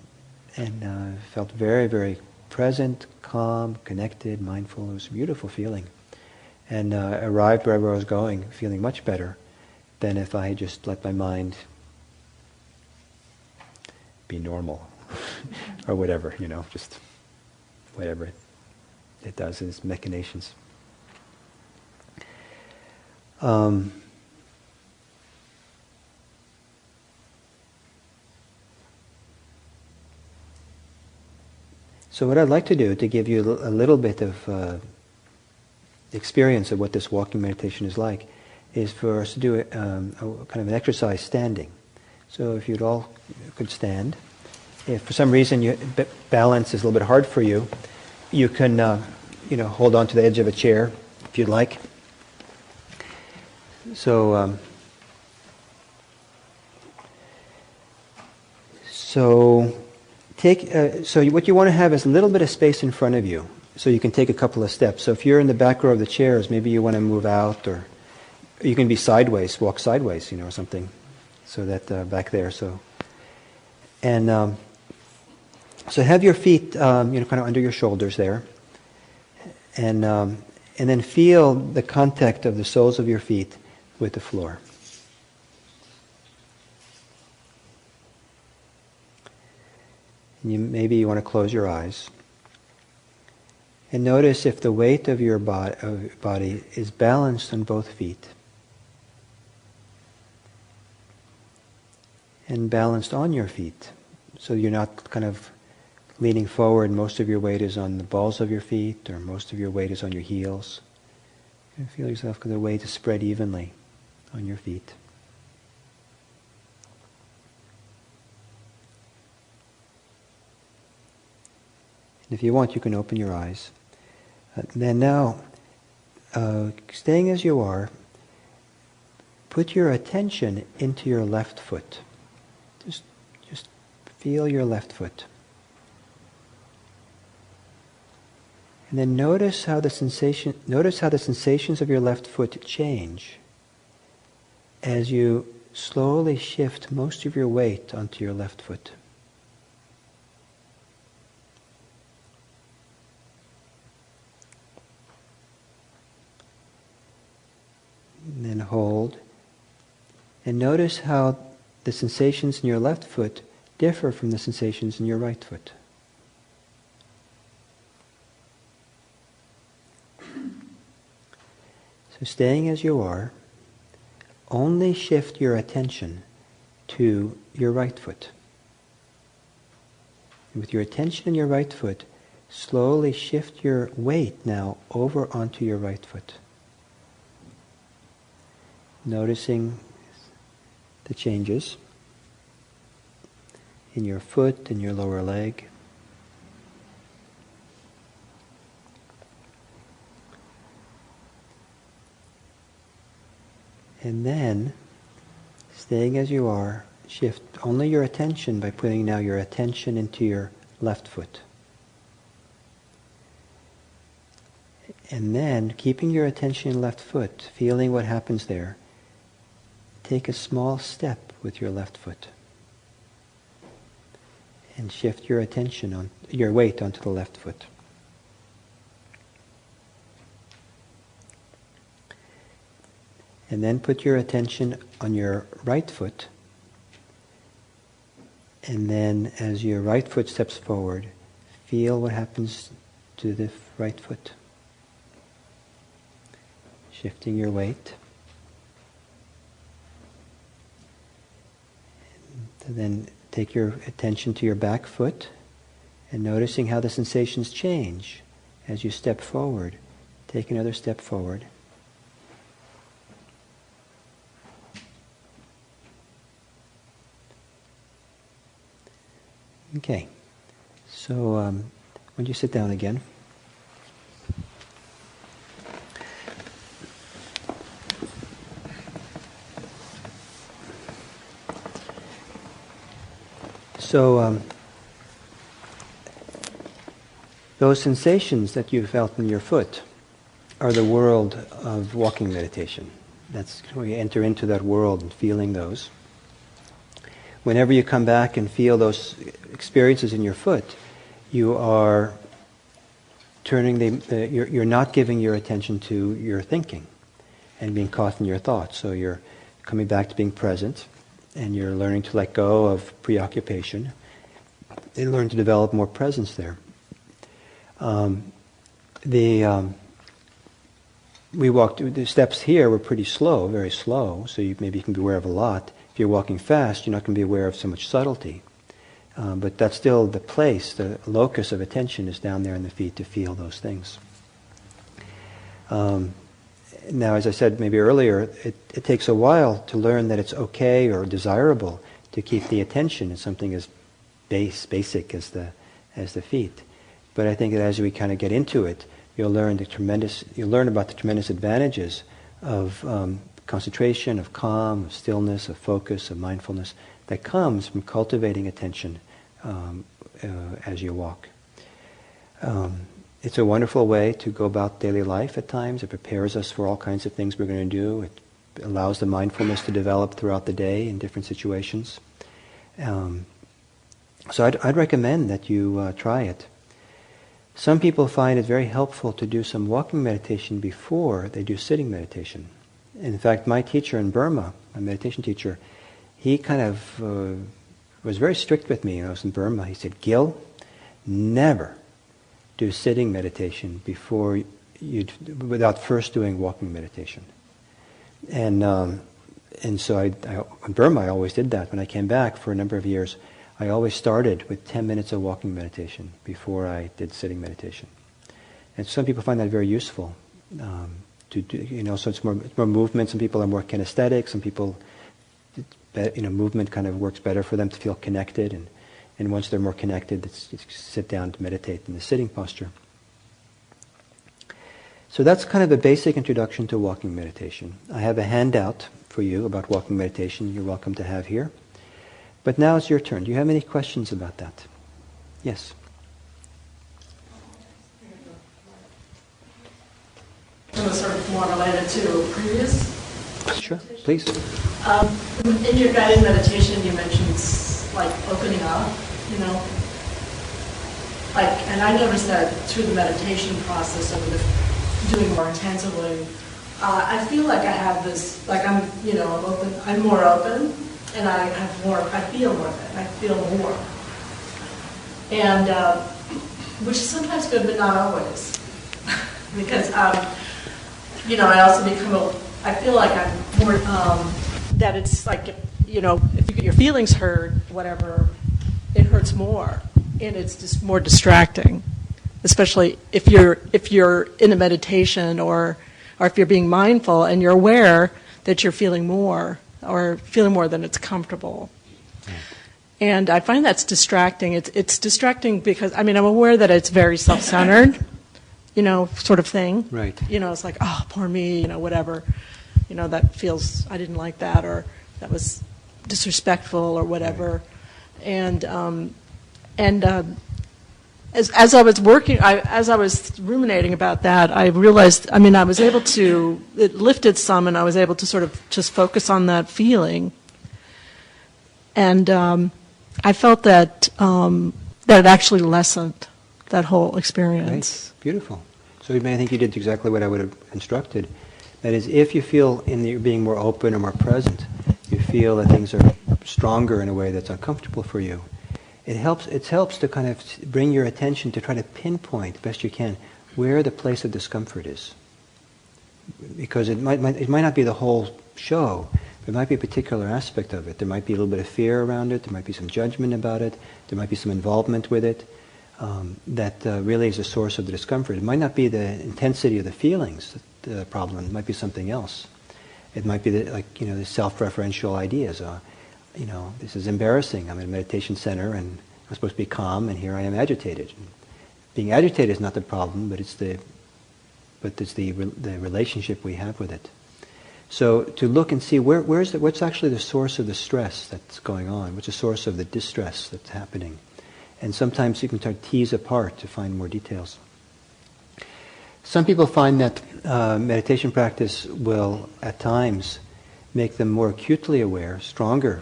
felt very, very present, calm, connected, mindful. It was a beautiful feeling, and arrived wherever I was going feeling much better than if I had just let my mind be normal or whatever, just whatever it does in its machinations. So what I'd like to do to give you a little bit of experience of what this walking meditation is like is for us to do a kind of an exercise standing. So if you'd all could stand. If for some reason balance is a little bit hard for you, you can hold on to the edge of a chair if you'd like. So what you want to have is a little bit of space in front of you, so you can take a couple of steps. So if you're in the back row of the chairs, maybe you want to move out or You can be sideways, walk sideways, or something, so that back there. So, and so have your feet, kind of under your shoulders there, and then feel the contact of the soles of your feet with the floor. And maybe you want to close your eyes. And notice if the weight of your body is balanced on both feet. And balanced on your feet. So you're not kind of leaning forward, most of your weight is on the balls of your feet, or most of your weight is on your heels. You feel yourself the weight is spread evenly on your feet. And if you want, you can open your eyes. Then now, staying as you are, put your attention into your left foot. Just feel your left foot. And then notice how the sensations of your left foot change as you slowly shift most of your weight onto your left foot. And then hold. And notice how the sensations in your left foot differ from the sensations in your right foot. So staying as you are, only shift your attention to your right foot. And with your attention on your right foot, slowly shift your weight now over onto your right foot. Noticing the changes in your foot and your lower leg. And then, staying as you are, shift only your attention by putting now your attention into your left foot. And then, keeping your attention in left foot, feeling what happens there, take a small step with your left foot. And shift your attention on your weight onto the left foot. And then put your attention on your right foot. And then as your right foot steps forward, feel what happens to the right foot. Shifting your weight. And then take your attention to your back foot and noticing how the sensations change as you step forward. Take another step forward. Okay, so why don't you sit down again? So those sensations that you felt in your foot are the world of walking meditation. That's where you enter into that world and feeling those. Whenever you come back and feel those experiences in your foot, you are turning you're not giving your attention to your thinking and being caught in your thoughts. So you're coming back to being present, and you're learning to let go of preoccupation and learn to develop more presence there. We walked, the steps here were pretty slow, very slow, so maybe you can be aware of a lot. If you're walking fast, you're not going to be aware of so much subtlety. But that's still the place, the locus of attention is down there in the feet to feel those things. Now, as I said maybe earlier, it takes a while to learn that it's okay or desirable to keep the attention in something as basic as the feet. But I think that as we kind of get into it, you'll learn about the tremendous advantages of concentration, of calm, of stillness, of focus, of mindfulness that comes from cultivating attention as you walk. It's a wonderful way to go about daily life at times. It prepares us for all kinds of things we're going to do. allows the mindfulness to develop throughout the day in different situations. So I'd recommend that you try it. Some people find it very helpful to do some walking meditation before they do sitting meditation. In fact, my teacher in Burma, my meditation teacher, he kind of was very strict with me when I was in Burma. He said, "Gil, never do sitting meditation before without first doing walking meditation." And so in Burma, I always did that. When I came back for a number of years, I always started with 10 minutes of walking meditation before I did sitting meditation. And some people find that very useful. To do, so it's more movement. Some people are more kinesthetic. Some people, movement kind of works better for them to feel connected. And once they're more connected, it's sit down to meditate in the sitting posture. So that's kind of a basic introduction to walking meditation. I have a handout for you about walking meditation you're welcome to have here. But now it's your turn. Do you have any questions about that? Yes. Sort of more related to previous. Sure, please. In your guided meditation, you mentioned like opening up, and I noticed that through the meditation process of doing more intensively, I feel like I have this, like I'm open, I'm more open, and I feel more, and which is sometimes good, but not always, because. I also I feel like I'm more, that it's like, if you get your feelings hurt, whatever, it hurts more. And it's just more distracting, especially if you're in a meditation or if you're being mindful and you're aware that you're feeling more than it's comfortable. And I find that's distracting. It's distracting because, I'm aware that it's very self-centered. Sort of thing. Right. It's like, oh, poor me, whatever. That feels, I didn't like that, or that was disrespectful, or whatever. Right. As I was working, as I was ruminating about that, I realized, I was able to, it lifted some, and I was able to sort of just focus on that feeling. And I felt that it actually lessened that whole experience. Right. Beautiful. So I think you did exactly what I would have instructed. That is, if you feel you're being more open or more present, you feel that things are stronger in a way that's uncomfortable for you, it helps to kind of bring your attention to try to pinpoint best you can where the place of discomfort is. Because it might not be the whole show, but it might be a particular aspect of it. There might be a little bit of fear around it, there might be some judgment about it, there might be some involvement with it. That really is a source of the discomfort. It might not be the intensity of the feelings, the problem. It might be something else. It might be the self-referential ideas. This is embarrassing. I'm in a meditation center and I'm supposed to be calm, and here I am agitated. And being agitated is not the problem, but it's the relationship we have with it. So to look and see what's actually the source of the stress that's going on. What's the source of the distress that's happening. And sometimes you can try to tease apart to find more details. Some people find that meditation practice will, at times, make them more acutely aware, stronger.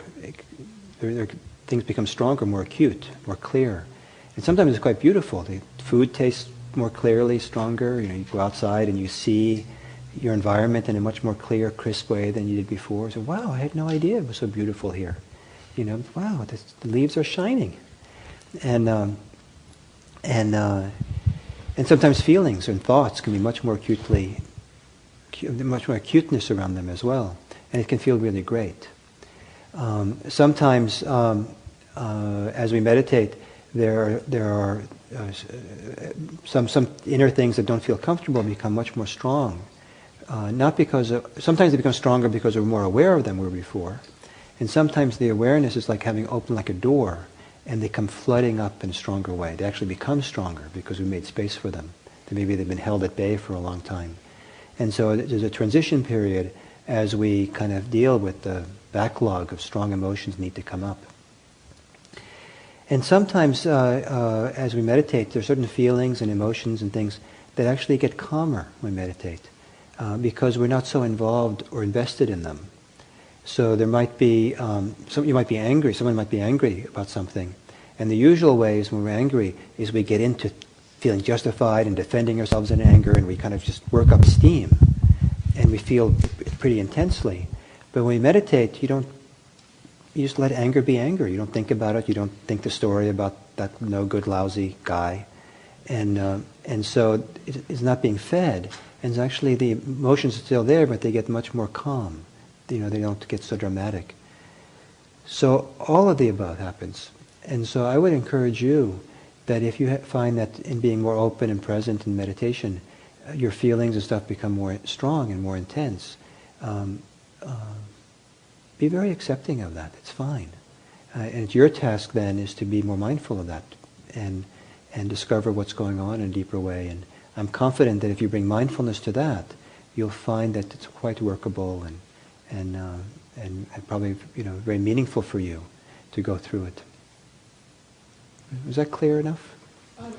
Things become stronger, more acute, more clear. And sometimes it's quite beautiful. The food tastes more clearly, stronger. You go outside and you see your environment in a much more clear, crisp way than you did before. So, wow, I had no idea it was so beautiful here. Wow, the leaves are shining. And sometimes feelings and thoughts can be much more acuteness around them as well, and it can feel really great. Sometimes, as we meditate, there are some inner things that don't feel comfortable become much more strong. Sometimes they become stronger because we're more aware of them than we were before, and sometimes the awareness is like having opened like a door. And they come flooding up in a stronger way. They actually become stronger because we made space for them. Maybe they've been held at bay for a long time. And so there's a transition period as we kind of deal with the backlog of strong emotions need to come up. And sometimes as we meditate, there are certain feelings and emotions and things that actually get calmer when we meditate. because we're not so involved or invested in them. So there might be, you might be angry, someone might be angry about something. And the usual ways when we're angry is we get into feeling justified and defending ourselves in anger, and we kind of just work up steam. And we feel it pretty intensely. But when we meditate, you just let anger be anger. You don't think about it. You don't think the story about that no good, lousy guy. And so it's not being fed. And actually the emotions are still there, but they get much more calm. They don't get so dramatic. So all of the above happens. And so I would encourage you that if you find that in being more open and present in meditation, your feelings and stuff become more strong and more intense, be very accepting of that. It's fine. And your task then is to be more mindful of that and discover what's going on in a deeper way. And I'm confident that if you bring mindfulness to that, you'll find that it's quite workable and probably very meaningful for you to go through it. Was that clear enough?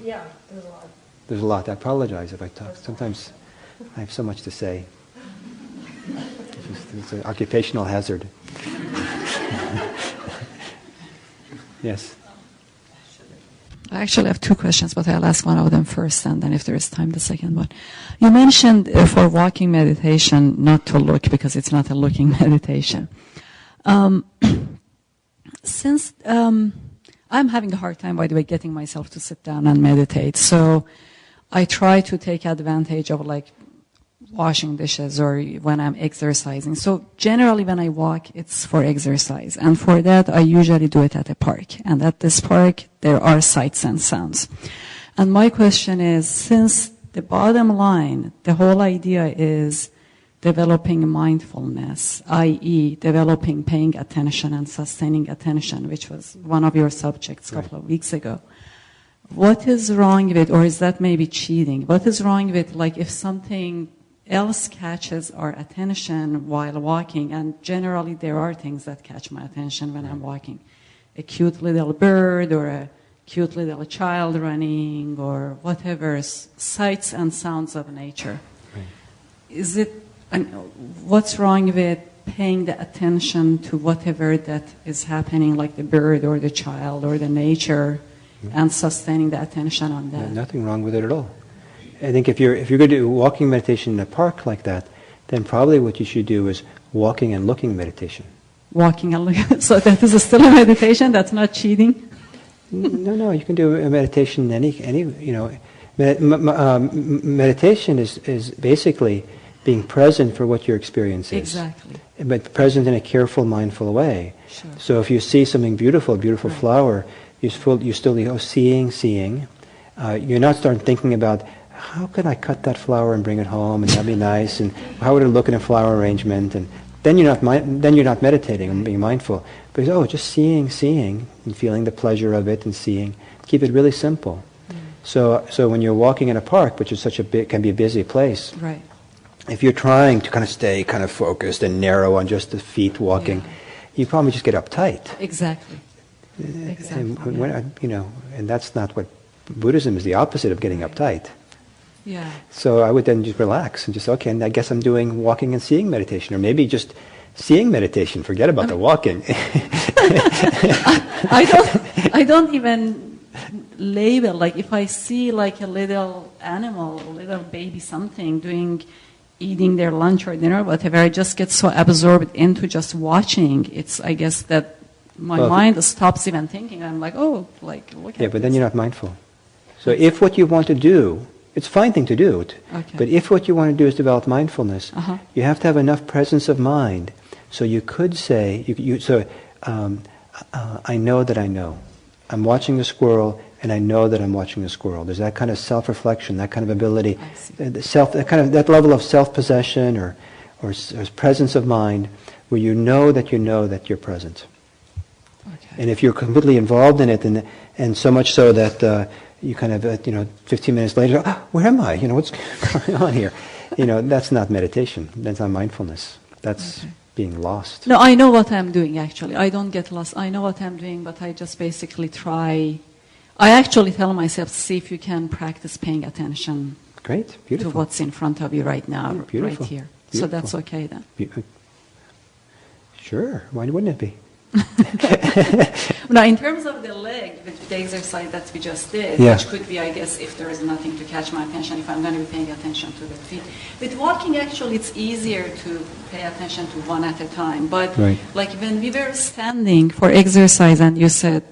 Yeah, there's a lot. There's a lot. I apologize if I talk. Sometimes I have so much to say. It's an occupational hazard. Yes. I actually have two questions, but I'll ask one of them first, and then if there is time, the second one. You mentioned for walking meditation not to look because it's not a looking meditation. Since I'm having a hard time, by the way, getting myself to sit down and meditate, so I try to take advantage of like washing dishes or when I'm exercising. So generally when I walk, it's for exercise. And for that, I usually do it at a park. And at this park, there are sights and sounds. And my question is, since the bottom line, the whole idea is developing mindfulness, i.e. developing paying attention and sustaining attention, which was one of your subjects a couple of weeks ago. What is wrong with, or is that maybe cheating? What is wrong with, like, if something else catches our attention while walking, and generally there are things that catch my attention when I'm walking. A cute little bird or a cute little child running or whatever, sights and sounds of nature. Right. Is it, what's wrong with paying the attention to whatever that is happening, like the bird or the child or the nature, and sustaining the attention on that? Nothing wrong with it at all. I think if you're going to do walking meditation in a park like that, then probably what you should do is walking and looking meditation. Walking and looking. So that is still a meditation? That's not cheating? No. You can do a meditation meditation is basically being present for what your experience is. Exactly. But present in a careful, mindful way. Sure. So if you see something beautiful, a beautiful flower, you still seeing. You're not starting thinking about, how could I cut that flower and bring it home, and that'd be nice, and how would it look in a flower arrangement, and then you're not meditating and being mindful. But just seeing, and feeling the pleasure of it, and seeing. Keep it really simple. So when you're walking in a park, which is can be a busy place, right. If you're trying to kind of stay kind of focused and narrow on just the feet walking, you probably just get uptight. Exactly. And that's not what Buddhism is. The opposite of getting uptight. Yeah. So I would then just relax and just, okay, and I guess I'm doing walking and seeing meditation, or maybe just seeing meditation. Forget about the walking. I don't even label, like if I see like a little animal, a little baby something eating their lunch or dinner, whatever, I just get so absorbed into just watching. I guess that my mind stops even thinking. I'm like, look at Yeah, but then you're not mindful. So if what you want to do, it's a fine thing to do, but if what you want to do is develop mindfulness, you have to have enough presence of mind. So you could say, I know that I know. I'm watching the squirrel, and I know that I'm watching the squirrel. There's that kind of self-reflection, that kind of ability, that level of self-possession or presence of mind, where you know that you're present. Okay. And if you're completely involved in it, and so much so that you kind of 15 minutes later, where am I? What's going on here? That's not meditation. That's not mindfulness. That's being lost. No, I know what I'm doing, actually. I don't get lost. I know what I'm doing, but I just basically try. I actually tell myself, see if you can practice paying attention Great, to beautiful. what's in front of you right now, Beautiful. right here. So that's Beautiful. okay then. Sure, why wouldn't it be? Now, in terms of the leg, with the exercise that we just did, Yeah. which could be, I guess, if there is nothing to catch my attention, if I'm going to be paying attention to the feet. With walking, actually, it's easier to pay attention to one at a time. But Right. like when we were standing for exercise and you said,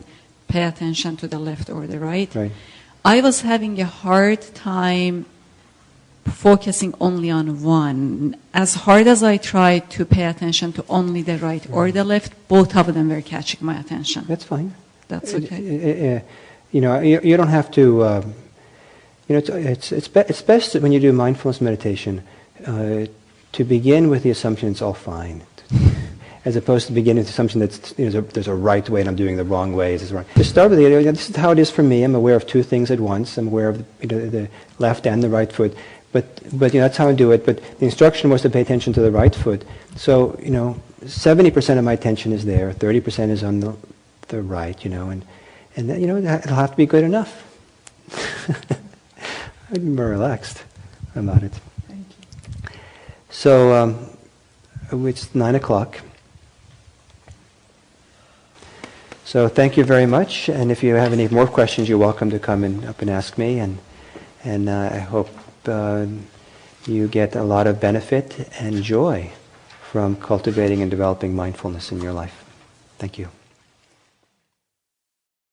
pay attention to the left or the right, Right. I was having a hard time focusing only on one. As hard as I tried to pay attention to only the right or the left, both of them were catching my attention. That's fine. That's okay. You know, you don't have to. You know, it's best when you do mindfulness meditation to begin with the assumption it's all fine, as opposed to begin with the assumption that there's a right way and I'm doing the wrong way. This is wrong. Just start with this is how it is for me. I'm aware of two things at once. I'm aware of the left and the right foot. But that's how I do it. But the instruction was to pay attention to the right foot. So 70% of my attention is there. 30% is on the right. And that, it'll have to be good enough. I'd be more relaxed about it. Thank you. So it's 9:00. So thank you very much. And if you have any more questions, you're welcome to come up and ask me. And I hope you get a lot of benefit and joy from cultivating and developing mindfulness in your life. Thank you.